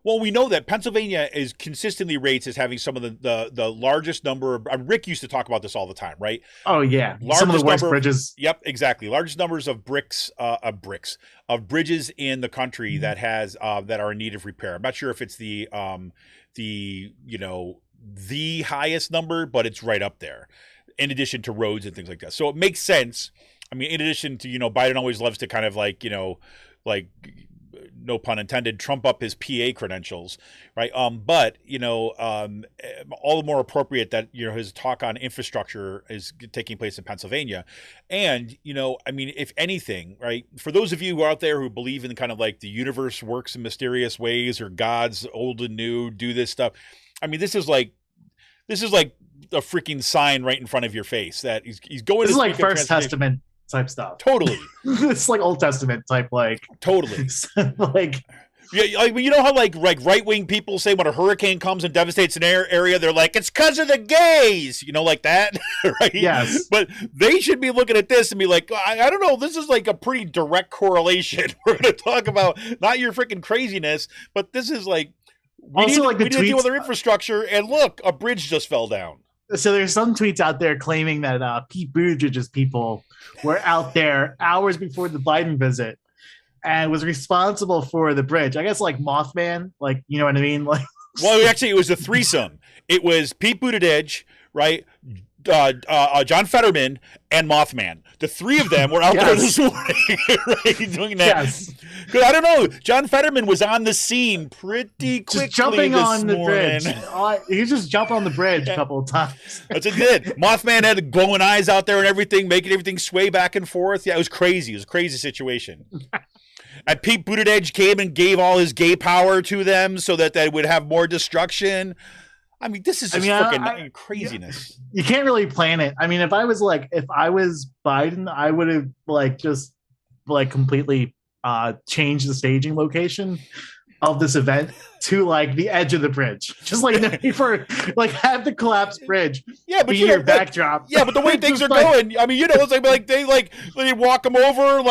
Well, we know that Pennsylvania is consistently rates as having some of the largest number of. Rick used to talk about this all the time, right? Oh yeah, some of the worst bridges. Yep, exactly. Largest numbers of bridges in the country that are in need of repair. I'm not sure if it's the highest number, but it's right up there. In addition to roads and things like that. So it makes sense. I mean, in addition to, Biden always loves to kind of like, no pun intended, trump up his PA credentials, right? But, all the more appropriate that, his talk on infrastructure is taking place in Pennsylvania. And, I mean, if anything, right, for those of you who are out there who believe in kind of like the universe works in mysterious ways or God's old and new, do this stuff. I mean, this is like a freaking sign right in front of your face that he's going. This is like First Testament type stuff. Totally. It's like Old Testament type, like totally. Like, yeah, you know how like right-wing people say when a hurricane comes and devastates an area, they're like, it's because of the gays, like that, right? Yes. But they should be looking at this and be like, I don't know, this is like a pretty direct correlation. We're going to talk about not your freaking craziness, but this is like. We need to deal with our infrastructure, and look, a bridge just fell down. So there's some tweets out there claiming that Pete Buttigieg's people were out there hours before the Biden visit and was responsible for the bridge. I guess like Mothman, like, you know what I mean? Like, well, actually, it was a threesome. It was Pete Buttigieg, right? John Fetterman, and Mothman. The three of them were out there Yes. this morning, right, doing that. Yes. Because I don't know, John Fetterman was on the scene pretty quickly Just jumping this on the morning. bridge. He just jumped on the bridge a couple of times. That's what he did. Mothman had glowing eyes out there and everything, making everything sway back and forth. Yeah, it was crazy. It was a crazy situation. And Pete Buttigieg came and gave all his gay power to them so that they would have more destruction. I mean, this is just freaking craziness. You can't really plan it. I mean, if I was Biden, I would have just completely changed the staging location of this event to the edge of the bridge, just for have the collapsed bridge. Yeah, but be your backdrop. Yeah, but the way things are going, I mean, it's like they walk them over,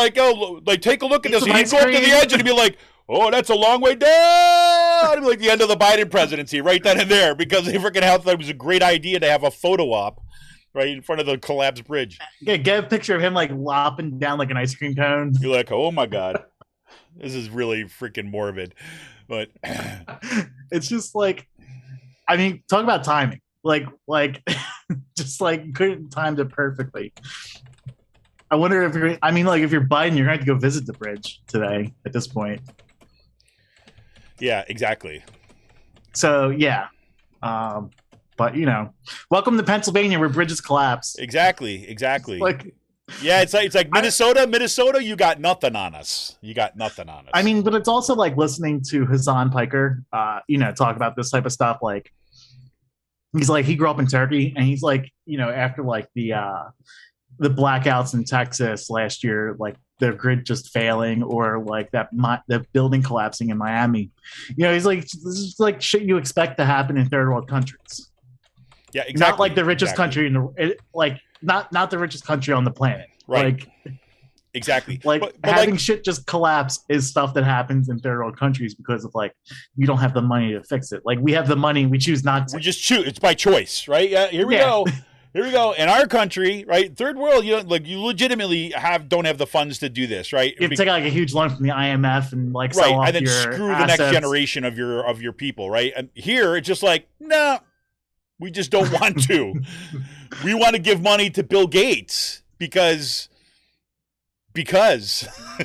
take a look at this. And you go up to the edge and you'd be like, oh, that's a long way down. It'd be like the end of the Biden presidency, right then and there, because they freaking thought it was a great idea to have a photo op right in front of the collapsed bridge. Yeah, get a picture of him lopping down like an ice cream cone. You're like, oh my god, this is really freaking morbid. But it's just I mean, talk about timing. Just couldn't timed it perfectly. I wonder if you're Biden, you're going to have to go visit the bridge today at this point. Yeah, exactly. So, yeah. But, welcome to Pennsylvania where bridges collapse. Exactly. Yeah, it's like Minnesota, you got nothing on us. I mean, but it's also listening to Hassan Piker, talk about this type of stuff. He's he grew up in Turkey, and he's after the blackouts in Texas last year, the grid just failing, or the building collapsing in Miami. He's this is shit you expect to happen in third world countries. Yeah, exactly. Not the richest country not the richest country on the planet. Right. Exactly. But having shit just collapse is stuff that happens in third world countries because of you don't have the money to fix it. We have the money, we choose not to. We just choose. It's by choice, right? Yeah. Here we go. Here we go. In our country, right? Third world, you legitimately don't have the funds to do this, right? You have to take a huge loan from the IMF and sell off and then screw the next generation of your people, right? And here it's just no, we just don't want to. We want to give money to Bill Gates because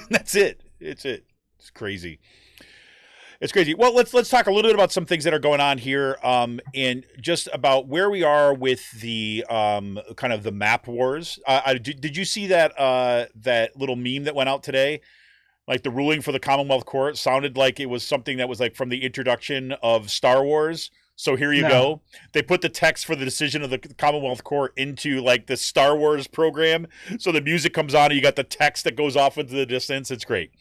that's it. It's crazy. It's crazy. Well, let's talk a little bit about some things that are going on here, and just about where we are with the kind of the map wars. Did you see that that little meme that went out today? The ruling for the Commonwealth Court sounded like it was something that was from the introduction of Star Wars. So here you go. They put the text for the decision of the Commonwealth Court into the Star Wars program. So the music comes on and you got the text that goes off into the distance. It's great.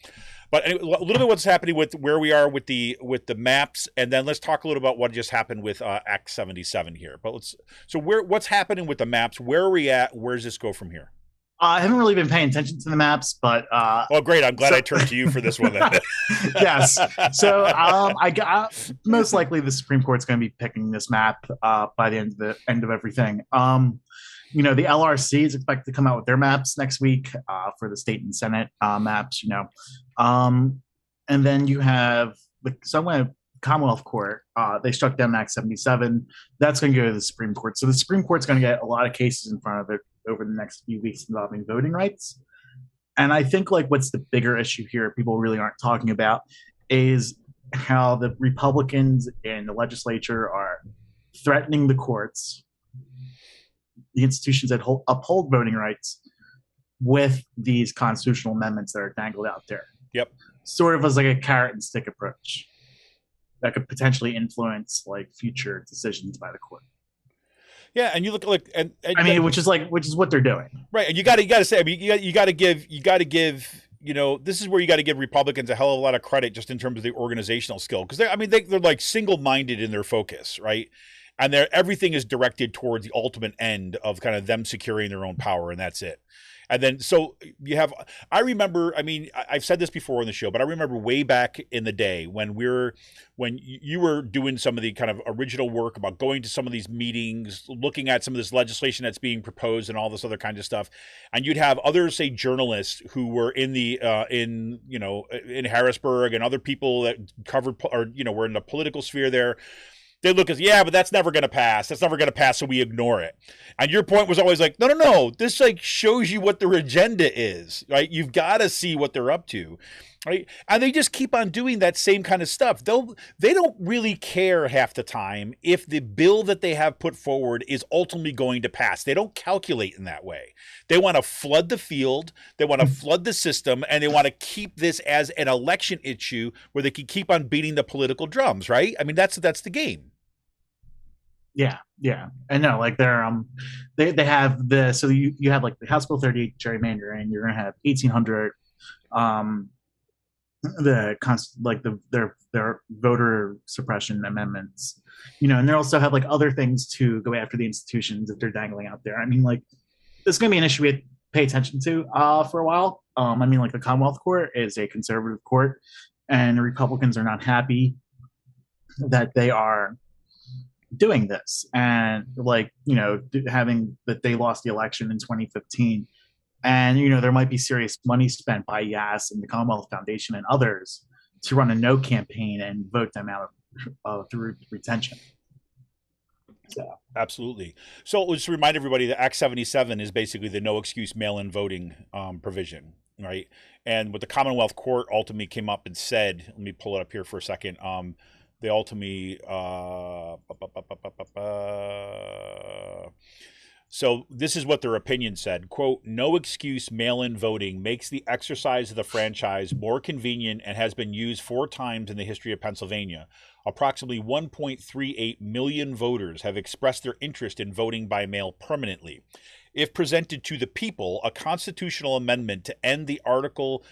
But anyway, a little bit what's happening with where we are with the maps, and then let's talk a little about what just happened with Act 77 here. But what's happening with the maps? Where are we at? Where does this go from here? I haven't really been paying attention to the maps, but well, great. I'm glad I turned to you for this one. Then. Yes. So I got most likely the Supreme Court's going to be picking this map by the end of everything. The LRC is expected to come out with their maps next week for the state and Senate maps. And then you have the Commonwealth Court. They struck down Act 77. That's going to go to the Supreme Court. So the Supreme Court's going to get a lot of cases in front of it over the next few weeks involving voting rights. And I think what's the bigger issue here people really aren't talking about is how the Republicans in the legislature are threatening the courts, the institutions that uphold voting rights, with these constitutional amendments that are dangled out there. Yep. Sort of as a carrot and stick approach that could potentially influence future decisions by the court. Yeah, and you look and I mean, which is what they're doing, right? And you got to say, I mean, you got to give, this is where you got to give Republicans a hell of a lot of credit just in terms of the organizational skill, because they're single-minded in their focus, right? And everything is directed towards the ultimate end of kind of them securing their own power, and that's it. And then, so you have, I remember, I mean, I've said this before on the show, but I remember way back in the day when you were doing some of the kind of original work about going to some of these meetings, looking at some of this legislation that's being proposed and all this other kind of stuff. And you'd have other, say, journalists who were in Harrisburg, and other people that covered, or, were in the political sphere there. They look as, yeah, but that's never going to pass. That's never going to pass, so we ignore it. And your point was always like, no. This like shows you what their agenda is, right? You've got to see what they're up to, right? And they just keep on doing that same kind of stuff. They don't really care half the time if the bill that they have put forward is ultimately going to pass. They don't calculate in that way. They want to flood the field, they want to flood the system, and they want to keep this as an election issue where they can keep on beating the political drums, right? I mean, that's the game. Yeah. And no, like they have so you have like the House Bill 38 gerrymandering, you're gonna have 1800 their voter suppression amendments, and they also have like other things to go after the institutions that they're dangling out there. I mean, like this is gonna be an issue we have to pay attention to for a while. I mean, like the Commonwealth Court is a conservative court, and the Republicans are not happy that they are doing this, and like having that they lost the election in 2015, and there might be serious money spent by Yass and the Commonwealth Foundation and others to run a no campaign and vote them out through retention. So absolutely. So let's remind everybody that Act 77 is basically the no excuse mail-in voting provision, right? And what the Commonwealth Court ultimately came up and said, let me pull it up here for a second. They ultimately so this is what their opinion said, quote, no excuse mail-in voting makes the exercise of the franchise more convenient and has been used 4 times in the history of Pennsylvania. Approximately 1.38 million voters have expressed their interest in voting by mail permanently. If presented to the people, a constitutional amendment to end the Article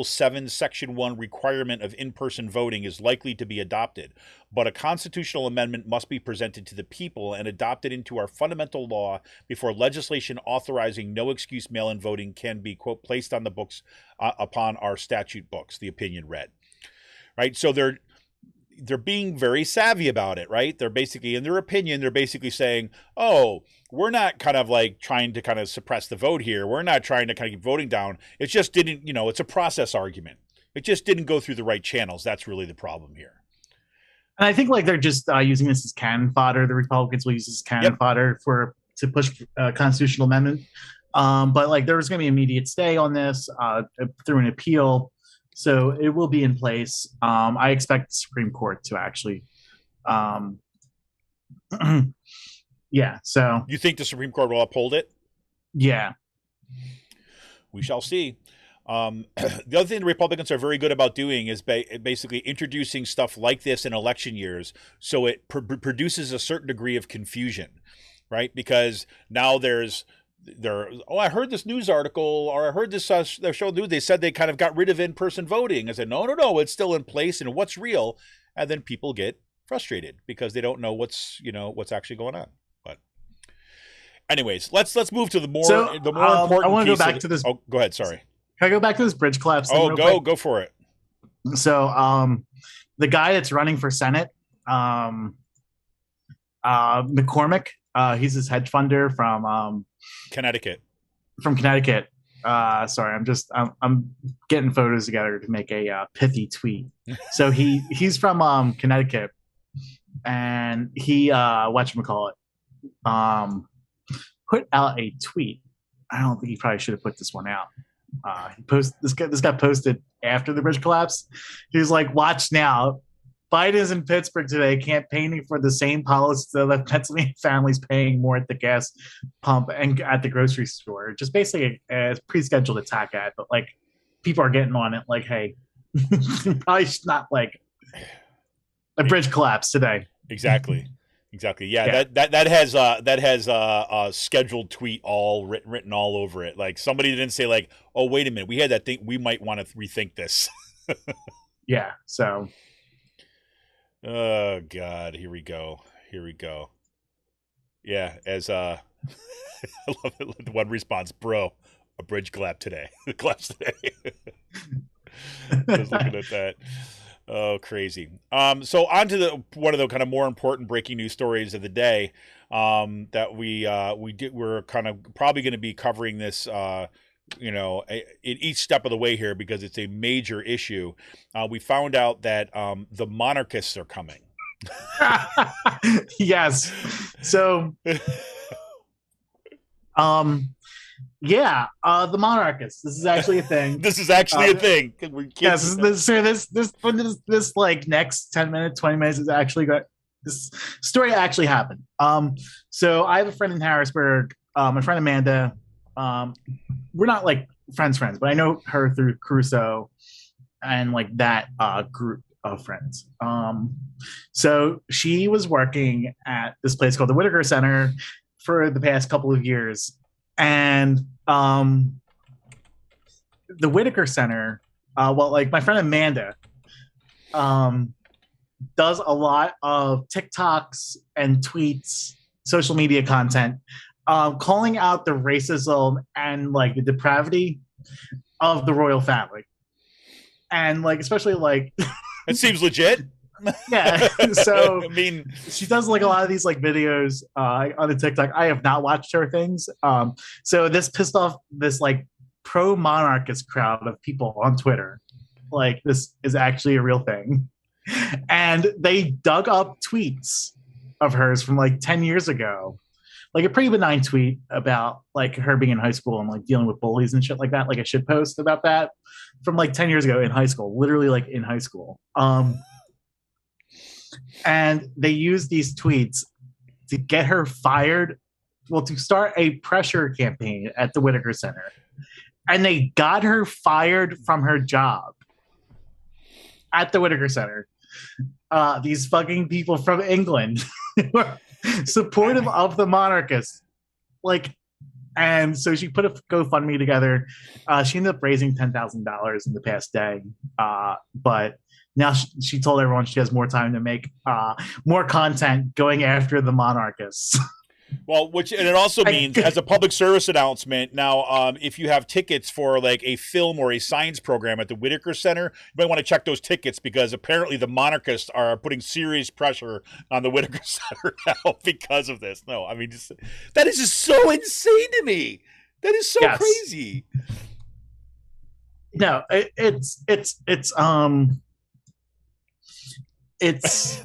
7, Section 1 requirement of in-person voting is likely to be adopted, but a constitutional amendment must be presented to the people and adopted into our fundamental law before legislation authorizing no excuse mail-in voting can be, quote, placed on the books upon our statute books, the opinion read. Right? So they're being very savvy about it, right? They're basically, in their opinion, they're basically saying, oh, we're not kind of like trying to kind of suppress the vote here. We're not trying to kind of keep voting down. It just didn't, it's a process argument. It just didn't go through the right channels. That's really the problem here. And I think like they're just using this as cannon fodder. The Republicans will use this as cannon fodder to push a constitutional amendment. But like there was going to be immediate stay on this through an appeal. So it will be in place. I expect the Supreme Court to actually, yeah. So you think the Supreme Court will uphold it? Yeah, we shall see. The other thing the Republicans are very good about doing is basically introducing stuff like this in election years, so it produces a certain degree of confusion, right? Because now I heard this news article, or I heard this show news. They said they kind of got rid of in-person voting. I said, no, it's still in place, and what's real? And then people get frustrated because they don't know what's actually going on. But, anyways, let's move to the more important. I want to go back to this. Oh, go ahead. Sorry. Can I go back to this bridge collapse? Oh, go for it. So, the guy that's running for Senate, McCormick, he's this hedge funder from Connecticut. Sorry, I'm getting photos together to make a pithy tweet. So he's from Connecticut, and he whatchamacallit, put out a tweet. I don't think he probably should have put this one out. This got posted after the bridge collapse. He was like, "Watch now, Biden is in Pittsburgh today campaigning for the same policy that Pennsylvania families paying more at the gas pump and at the grocery store." Just basically a pre-scheduled attack ad, but like people are getting on it. Like, hey, probably should not like a bridge collapse today. Exactly. Yeah. That has a scheduled tweet all written all over it. Like somebody didn't say like, oh, wait a minute, we had that thing. We might want to rethink this. Yeah. So. Oh God, here we go. Yeah, as I love it. One response, bro, a bridge collapsed today. Collapsed today. I was looking at that. Oh, crazy. So on to one of the kind of more important breaking news stories of the day that we're kind of probably going to be covering this in each step of the way here because it's a major issue. We found out that the monarchists are coming, Yes. So, yeah, the monarchists. This is actually a thing. This is actually a thing. Yes, this like next 10 minutes, 20 minutes is actually got this story actually happened. So I have a friend in Harrisburg, my friend Amanda. We're not like friends, but I know her through Crusoe and like that group of friends. So she was working at this place called the Whitaker Center for the past couple of years. And the Whitaker Center, well, like my friend Amanda does a lot of TikToks and tweets, social media content, calling out the racism and like the depravity of the royal family. And like, especially like, it seems legit. Yeah. So I mean, she does like a lot of these like videos on the TikTok. I have not watched her things. So this pissed off this like pro monarchist crowd of people on Twitter. Like this is actually a real thing. And they dug up tweets of hers from like 10 years ago. Like a pretty benign tweet about like her being in high school and like dealing with bullies and shit like that. Like a shit post about that from like 10 years ago in high school, literally like in high school. And they used these tweets to get her fired, well, to start a pressure campaign at the Whitaker Center. And they got her fired from her job at the Whitaker Center. These fucking people from England were supportive of the monarchists. Like, and so she put a GoFundMe together. She ended up raising $10,000 in the past day. But now she told everyone she has more time to make more content going after the monarchists. Well, and it also means, as a public service announcement, now if you have tickets for like a film or a science program at the Whitaker Center, you might want to check those tickets because apparently the monarchists are putting serious pressure on the Whitaker Center now because of this. No, I mean, that is just so insane to me. That is so crazy. No, it's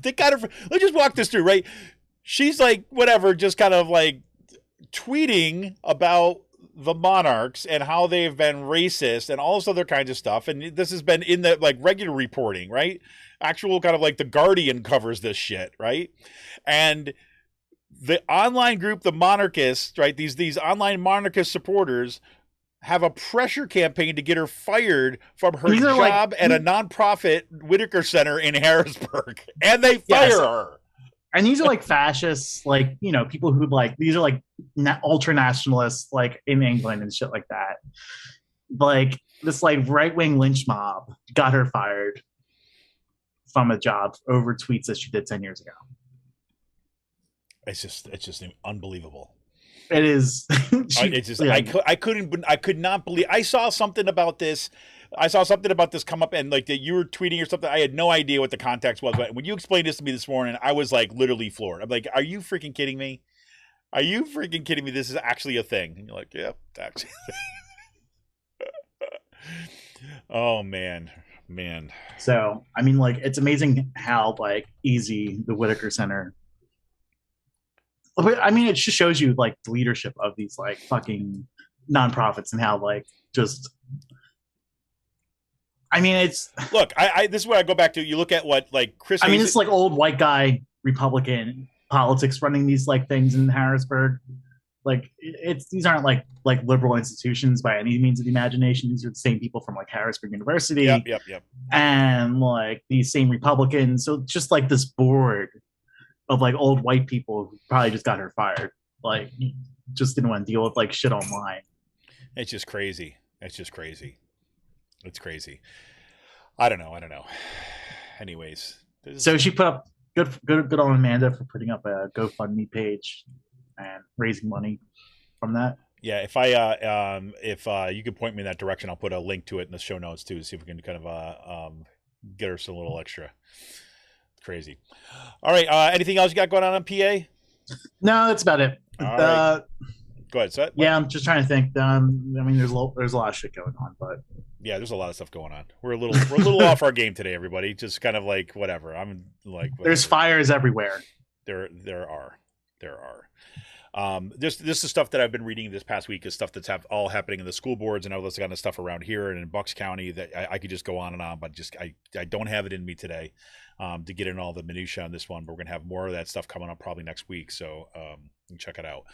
they got her. Let's just walk this through, right? She's like, whatever, just kind of like tweeting about the monarchs and how they've been racist and all this other kinds of stuff. And this has been in the like regular reporting, right? Actual kind of like the Guardian covers this shit, right? And the online group, the monarchists, right? These online monarchist supporters have a pressure campaign to get her fired from her job at a nonprofit Whitaker Center in Harrisburg. And they fire her. And these are like fascists, like, you know, people who like, these are like ultra nationalists, like in England and shit like that. Like this like right-wing lynch mob got her fired from a job over tweets that she did 10 years ago. It's just unbelievable. It is. I could not believe. I saw something about this come up, and like that you were tweeting or something. I had no idea what the context was, but when you explained this to me this morning, I was like literally floored. I'm like, "Are you freaking kidding me? Are you freaking kidding me? This is actually a thing." And you're like, "Yep, it's actually a thing." Oh man. So I mean, like, it's amazing how like easy the Whitaker Center. I mean, it just shows you like the leadership of these like fucking nonprofits and how like just. I mean, it's look. This is where I go back to. You look at what like Chris. I mean, it's like old white guy Republican politics running these like things in Harrisburg. Like these aren't like liberal institutions by any means of the imagination. These are the same people from like Harrisburg University. Yep. And like these same Republicans. So just like this board of like old white people who probably just got her fired. Like just didn't want to deal with like shit online. It's just crazy. It's crazy. I don't know. Anyways. So she put up good on Amanda for putting up a GoFundMe page and raising money from that. Yeah, if you could point me in that direction, I'll put a link to it in the show notes too, to see if we can kind of get her some little extra. Crazy. All right. Anything else you got going on PA? No, that's about it. All right. Go ahead, Seth. Yeah, I'm just trying to think. I mean, there's a lot of shit going on, but Yeah, there's a lot of stuff going on. We're a little off our game today, everybody. Just kind of like whatever. I'm like whatever. There's fires everywhere. There are. This is stuff that I've been reading this past week is stuff that's all happening in the school boards and all this kind of stuff around here and in Bucks County that I could just go on and on, but just I don't have it in me today to get in all the minutia on this one. But we're gonna have more of that stuff coming up probably next week, so you can check it out.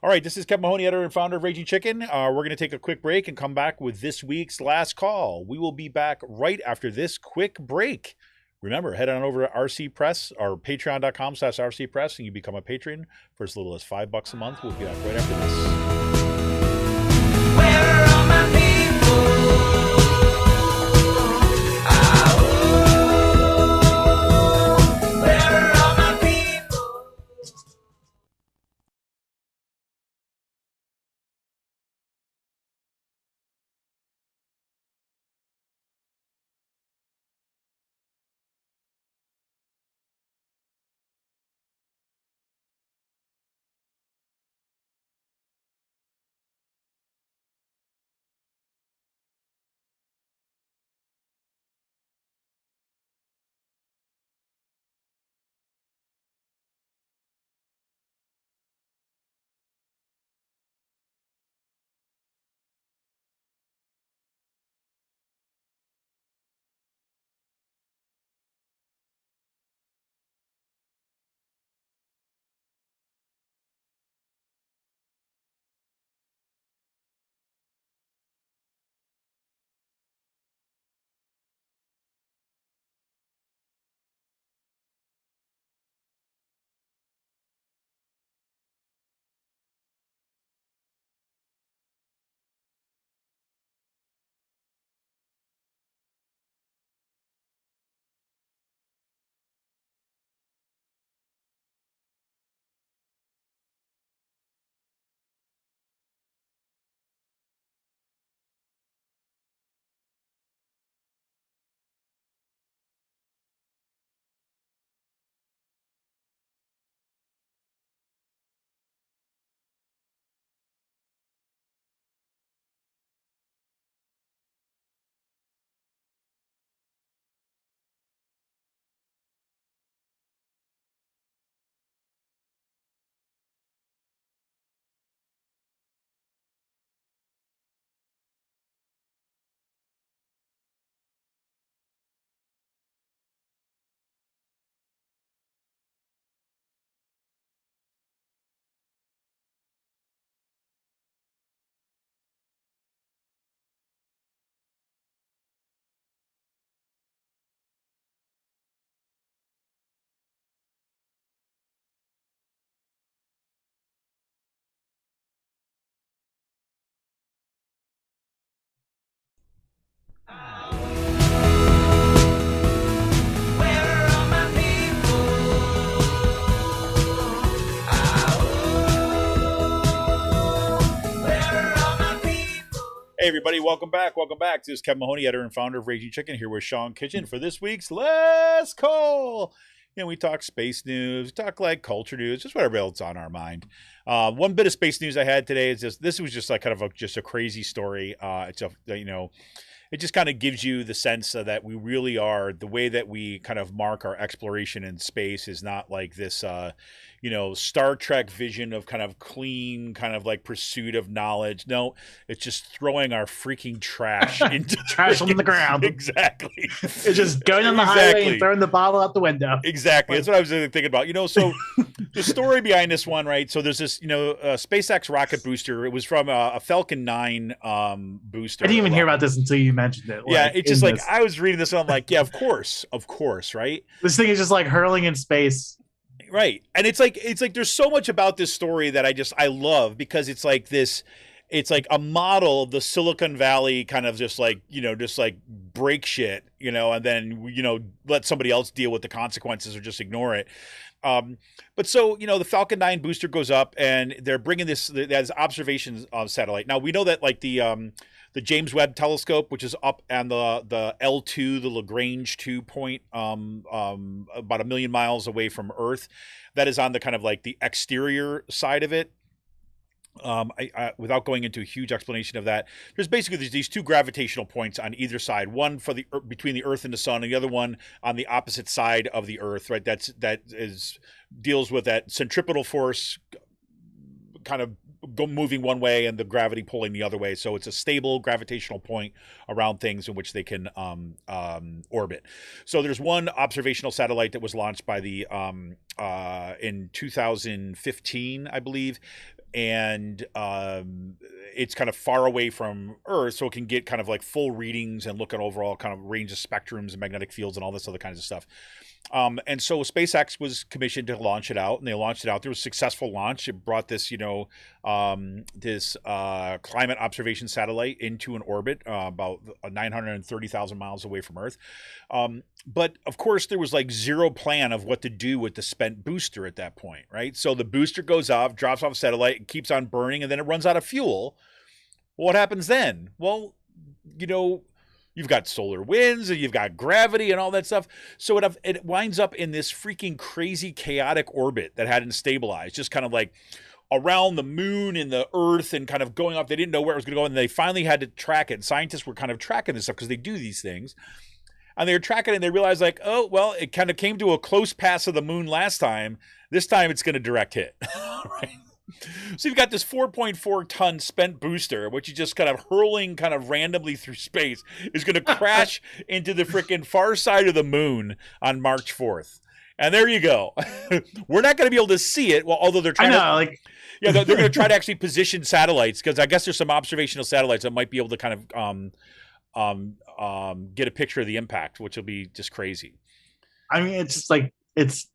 All right, this is Kevin Mahoney, editor and founder of Raging Chicken. We're gonna take a quick break and come back with this week's last call. We will be back right after this quick break. Remember, head on over to RC Press or patreon.com/RC Press and you become a patron for as little as $5 a month. We'll be back right after this. Where are all my people? Where are all my people? Where are all my people? Where are all my people? Hey everybody, welcome back. This is Kevin Mahoney, editor and founder of Raging Chicken, here with Sean Kitchen for this week's Last Call. We talk space news, talk like culture news, just whatever else on our mind. One bit of space news I had today is this was just like kind of just a crazy story. It just kind of gives you the sense that we really are, the way that we kind of mark our exploration in space is not like this, Star Trek vision of kind of clean, kind of like pursuit of knowledge. No, it's just throwing our freaking trash into Trash on the ground. Exactly. It's just going on the highway and throwing the bottle out the window. Exactly. That's what I was thinking about. So the story behind this one, right? So there's this, SpaceX rocket booster. It was from a Falcon 9 booster. I didn't even hear about this until you mentioned it. Yeah, it's just like I was reading this and I'm like, yeah, of course, right? This thing is just like hurling in space. Right. And it's like there's so much about this story that I love because it's like a model of the Silicon Valley kind of just like break shit, and then, let somebody else deal with the consequences or just ignore it. But so, the Falcon 9 booster goes up and they're bringing this observation satellite. Now we know that like the James Webb Telescope, which is up on the L2, the Lagrange 2 point, about 1 million miles away from Earth, that is on the kind of like the exterior side of it. Without going into a huge explanation of that, there's basically these two gravitational points on either side. One for the between the Earth and the Sun, and the other one on the opposite side of the Earth. Right, deals with that centripetal force, kind of moving one way and the gravity pulling the other way. So it's a stable gravitational point around things in which they can orbit. So there's one observational satellite that was launched by the in 2015, I believe. And it's kind of far away from Earth, so it can get kind of like full readings and look at overall kind of range of spectrums and magnetic fields and all this other kinds of stuff. And so SpaceX was commissioned to launch it out, and they launched it out. There was a successful launch. It brought this, this climate observation satellite into an orbit about 930,000 miles away from Earth. But of course, there was like zero plan of what to do with the spent booster at that point, right? So the booster goes off, drops off a satellite, and keeps on burning, and then it runs out of fuel. Well, what happens then? Well, you've got solar winds and you've got gravity and all that stuff. So it winds up in this freaking crazy chaotic orbit that hadn't stabilized, just kind of like around the moon and the Earth and kind of going up. They didn't know where it was going to go, and they finally had to track it. And scientists were kind of tracking this stuff because they do these things. And they were tracking it, and they realized, like, oh, well, it kind of came to a close pass of the moon last time. This time it's going to direct hit. Right? So you've got this 4.4 ton spent booster, which is just kind of hurling kind of randomly through space, is going to crash into the freaking far side of the moon on March 4th. And there you go. We're not going to be able to see it. Well, although they're trying they're going to try to actually position satellites, because I guess there's some observational satellites that might be able to kind of get a picture of the impact, which will be just crazy. I mean, it's just like it's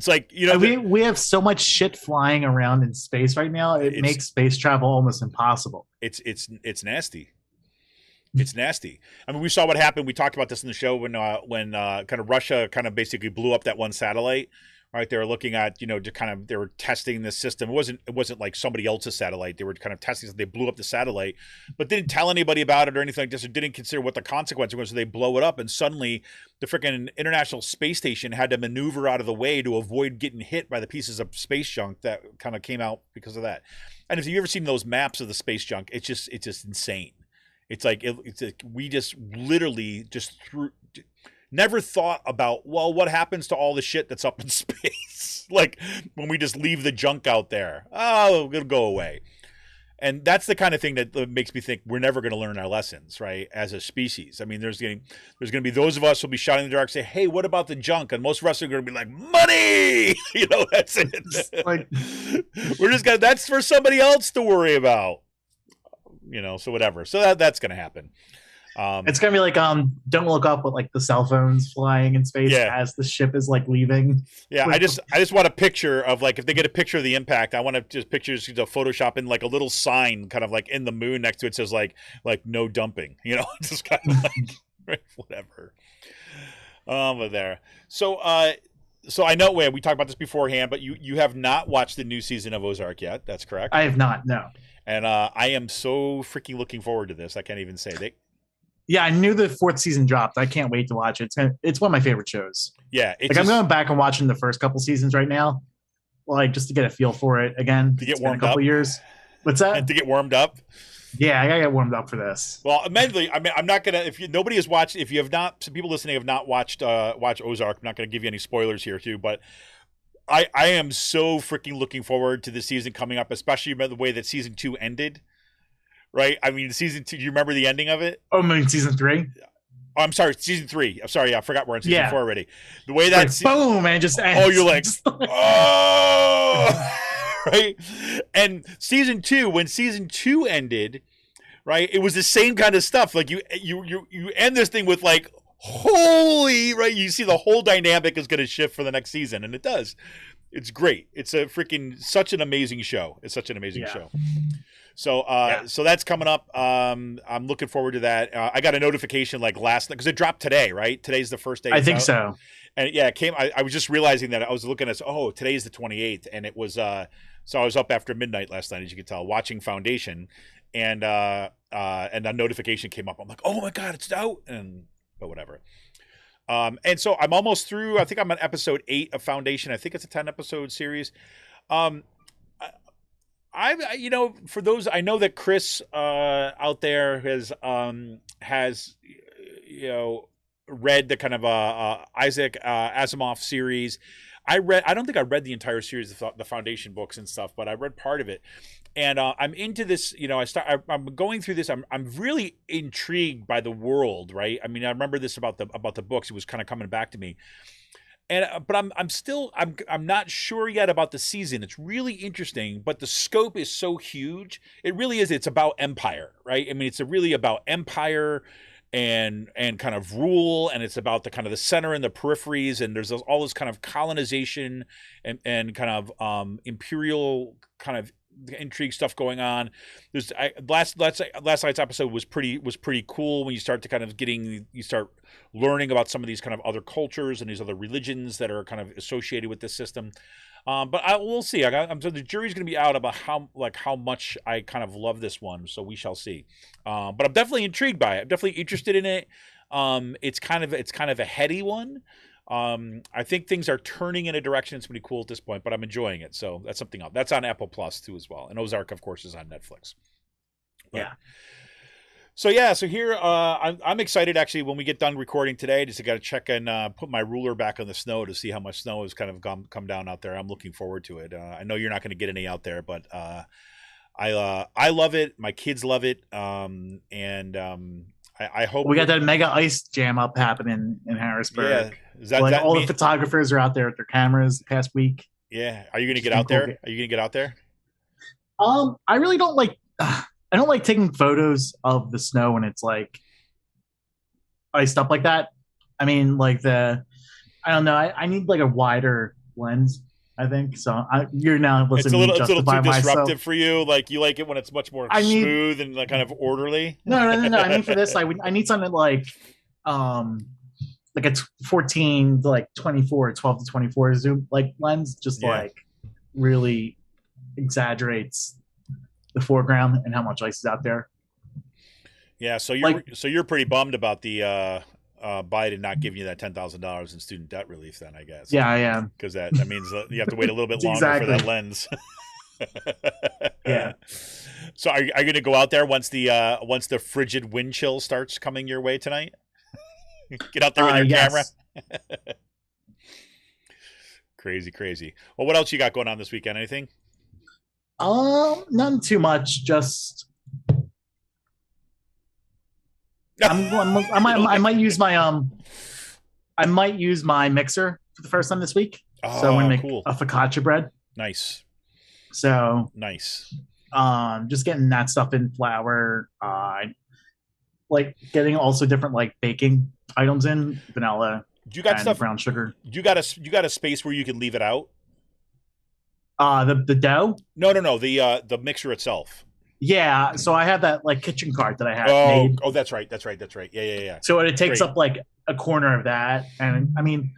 like, we have so much shit flying around in space right now. It makes space travel almost impossible. It's nasty. It's nasty. I mean, we saw what happened. We talked about this in the show when kind of Russia kind of basically blew up that one satellite. Right, they were looking at, they were testing this system. It wasn't like somebody else's satellite. They were kind of testing. They blew up the satellite, but didn't tell anybody about it or anything like this, or didn't consider what the consequences were. So they blow it up, and suddenly the freaking International Space Station had to maneuver out of the way to avoid getting hit by the pieces of space junk that kind of came out because of that. And if you've ever seen those maps of the space junk, it's just insane. It's like we just literally just never thought about, well, what happens to all the shit that's up in space? Like when we just leave the junk out there, it'll go away. And that's the kind of thing that makes me think we're never going to learn our lessons, right? As a species. I mean, there's going to be those of us who'll be shouting in the dark, say, hey, what about the junk? And most of us are going to be like, money! That's it. Like, that's for somebody else to worry about. So whatever. So that's going to happen. It's gonna be like Don't Look Up with like the cell phones flying in space as the ship is like leaving. Yeah, I just want a picture of, like, if they get a picture of the impact, I want to just pictures to Photoshop in like a little sign kind of like in the moon next to it says like no dumping, just kind of like whatever. But there. So I know we talked about this beforehand, but you have not watched the new season of Ozark yet. That's correct. I have not. No. And I am so freaking looking forward to this. I can't even say. Yeah, I knew the 4th season dropped. I can't wait to watch it. It's one of my favorite shows. Yeah, I'm going back and watching the first couple seasons right now, like just to get a feel for it again. To get warmed up. A couple years. What's that? And to get warmed up. Yeah, I gotta get warmed up for this. Well, admittedly, I mean, I'm not gonna. Nobody has watched, if you have not, some people listening have not watched Ozark. I'm not gonna give you any spoilers here too, but I am so freaking looking forward to this season coming up, especially the way that season 2 ended. Right? I mean, season 2, do you remember the ending of it? Oh, I mean, season 3? Oh, I'm sorry, season 3. I'm sorry, I forgot we're on season 4 already. The way that... boom, and it just ends. Oh, you're like, oh! Right? And season 2, when season 2 ended, right, it was the same kind of stuff. Like, you end this thing with, like, holy, right? You see the whole dynamic is going to shift for the next season, and it does. It's great. It's such an amazing show. It's such an amazing show. So so that's coming up. I'm looking forward to that. I got a notification like last night because it dropped today, right? Today's the first day. I think so. And yeah, it came. I was just realizing that I was looking at, today's the 28th, and it was so I was up after midnight last night, as you can tell, watching Foundation, and that notification came up. I'm like, oh my god, it's out, but whatever. And so I'm almost through. I think I'm on episode 8 of Foundation. I think it's a 10 episode series. For those, I know that Chris out there has read the kind of Isaac Asimov series. I don't think I read the entire series of the Foundation books and stuff, but I read part of it, and I'm into this. I'm going through this. I'm really intrigued by the world, right? I mean, I remember this about the books. It was kind of coming back to me. And but I'm not sure yet about the season. It's really interesting, but the scope is so huge. It really is. It's about empire, right? I mean, it's really about empire and kind of rule, and it's about the kind of the center and the peripheries, and there's all this kind of colonization and kind of imperial kind of intrigue stuff going on. Last night's episode was pretty cool when you start to kind of you start learning about some of these kind of other cultures and these other religions that are kind of associated with this system. But we'll see. So the jury's going to be out about how much I kind of love this one. So we shall see. But I'm definitely intrigued by it. I'm definitely interested in it. It's kind of a heady one. I think things are turning in a direction that's pretty cool at this point, but I'm enjoying it. So that's something else. That's on Apple Plus too as well. And Ozark, of course, is on Netflix. But, so here I'm excited actually when we get done recording today. Just got to check and put my ruler back on the snow to see how much snow has kind of come down out there. I'm looking forward to it. I know you're not going to get any out there, but I love it. My kids love it. I hope we got that mega ice jam up happening in Harrisburg. Yeah, all the photographers are out there with their cameras the past week. Yeah, are you going to get out there? Are you going to get out there? I really don't like. I don't like taking photos of the snow when it's like iced up like that. I mean, I don't know. I need like a wider lens. I think so. You're now listening. It's a little too disruptive for you. Like you like it when it's much more smooth and like kind of orderly. No. I mean, for this, I need something like a 14 to like 24, 12 to 24 zoom like lens, like really exaggerates the foreground and how much ice is out there. Yeah. So you're pretty bummed about the Biden not giving you that $10,000 in student debt relief then, I guess. Yeah, I am. Because that means you have to wait a little bit longer for that lens. Yeah. So are you going to go out there once the frigid wind chill starts coming your way tonight? Get out there with your camera. Crazy. Well, what else you got going on this weekend? Anything? None too much. Just I might use my mixer for the first time this week. Oh, so I'm gonna make cool. a focaccia bread. Nice. So nice. Just getting that stuff in flour. Like getting also different like baking items in vanilla. Do you got stuff? Brown sugar. You got a space where you can leave it out? The dough? No. The mixer itself. Yeah, so I have that like kitchen cart that I had made. Oh, that's right. Yeah. So it takes up like a corner of that, and I mean,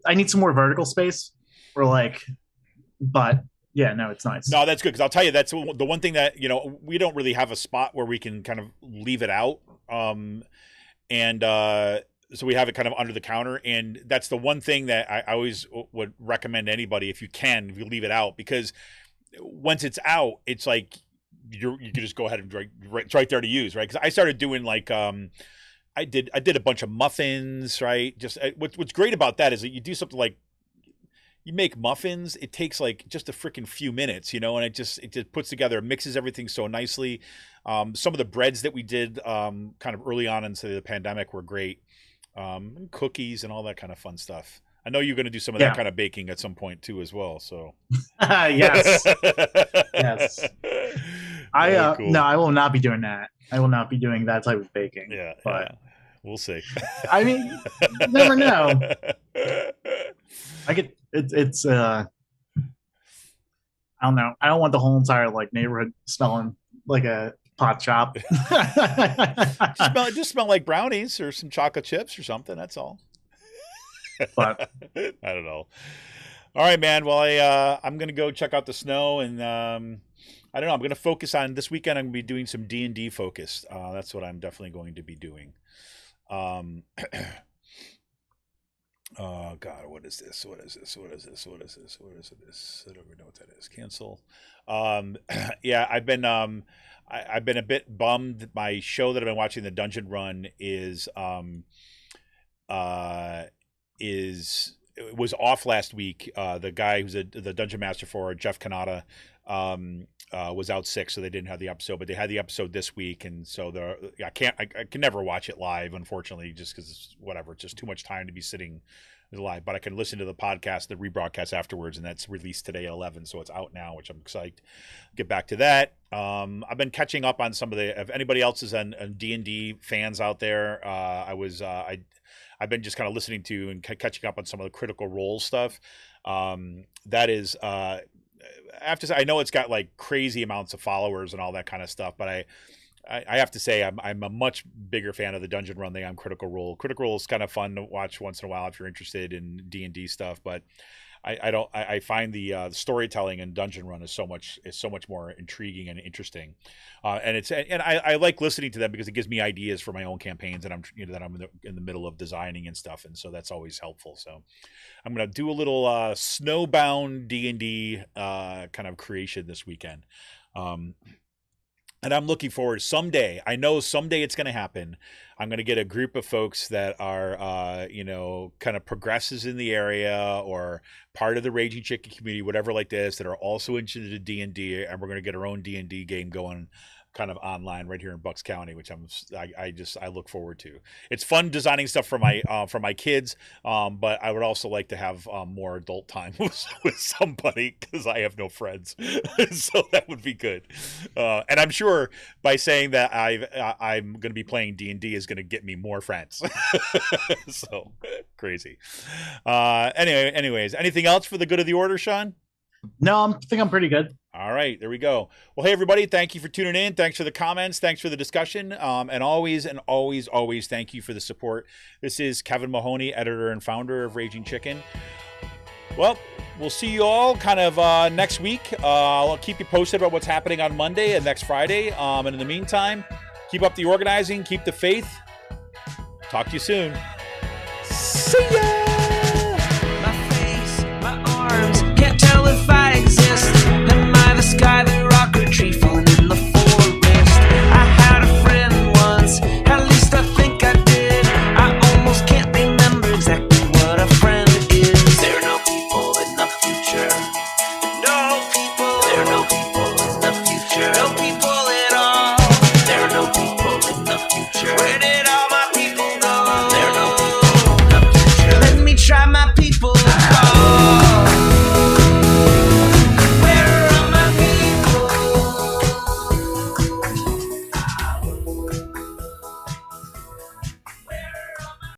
I need some more vertical space, but yeah, no, it's nice. No, that's good because I'll tell you that's the one thing that we don't really have a spot where we can kind of leave it out, so we have it kind of under the counter, and that's the one thing that I always would recommend anybody if you leave it out, because once it's out, it's like you can just go ahead and it's right there to use, right? Because I started doing like I did a bunch of muffins, right? Just what's great about that is that you do something like you make muffins. It takes like just a freaking few minutes, and it just puts together, mixes everything so nicely. Some of the breads that we did kind of early on into the pandemic were great. And cookies and all that kind of fun stuff. I know you're going to do some of that kind of baking at some point too, as well. So, yes. Cool. No, I will not be doing that. I will not be doing that type of baking. Yeah, but we'll see. I mean, you never know. It's I don't know. I don't want the whole entire like neighborhood smelling like a pot shop. just smell like brownies or some chocolate chips or something. That's all. But I don't know. All right, man. Well, I'm gonna go check out the snow, and I don't know. I'm gonna focus on this weekend. I'm gonna be doing some D&D focus. That's what I'm definitely going to be doing. Oh God, what is this? I don't even know what that is. Cancel. Yeah, I've been a bit bummed. My show that I've been watching, the Dungeon Run, was off last week. The guy who's the dungeon master for Jeff Kanata was out sick, so they didn't have the episode. But they had the episode this week, and so I can never watch it live, unfortunately, just because it's just too much time to be sitting live. But I can listen to the podcast, the rebroadcast afterwards, and that's released today at 11, so it's out now, which I'm excited. Get back to that. I've been catching up on some of the. If anybody else is on D&D fans out there, I've been just kind of listening to and catching up on some of the Critical Role stuff. That is, I have to say, I know it's got like crazy amounts of followers and all that kind of stuff, but I have to say I'm a much bigger fan of the Dungeon Run than I'm Critical Role. Critical Role is kind of fun to watch once in a while if you're interested in D&D stuff, but I find the storytelling in Dungeon Run is so much more intriguing and interesting, and I like listening to them because it gives me ideas for my own campaigns that I'm in the middle of designing and stuff, and so that's always helpful. So I'm gonna do a little snowbound D&D kind of creation this weekend. And I'm looking forward someday. I know someday it's going to happen. I'm going to get a group of folks that are, kind of progressives in the area or part of the Raging Chicken community, whatever like this, that are also interested in D&D, and we're going to get our own D&D game going kind of online right here in Bucks County, which I look forward to. It's fun designing stuff for my kids, but I would also like to have more adult time with somebody because I have no friends, so that would be good. And I'm sure by saying that I'm going to be playing D&D is going to get me more friends. So crazy. Anyways, anything else for the good of the order, Sean? No, I think I'm pretty good. All right, there we go. Well, hey, everybody, thank you for tuning in. Thanks for the comments. Thanks for the discussion. And always, thank you for the support. This is Kevin Mahoney, editor and founder of Raging Chicken. Well, we'll see you all kind of next week. I'll keep you posted about what's happening on Monday and next Friday. And in the meantime, keep up the organizing, keep the faith. Talk to you soon. See ya!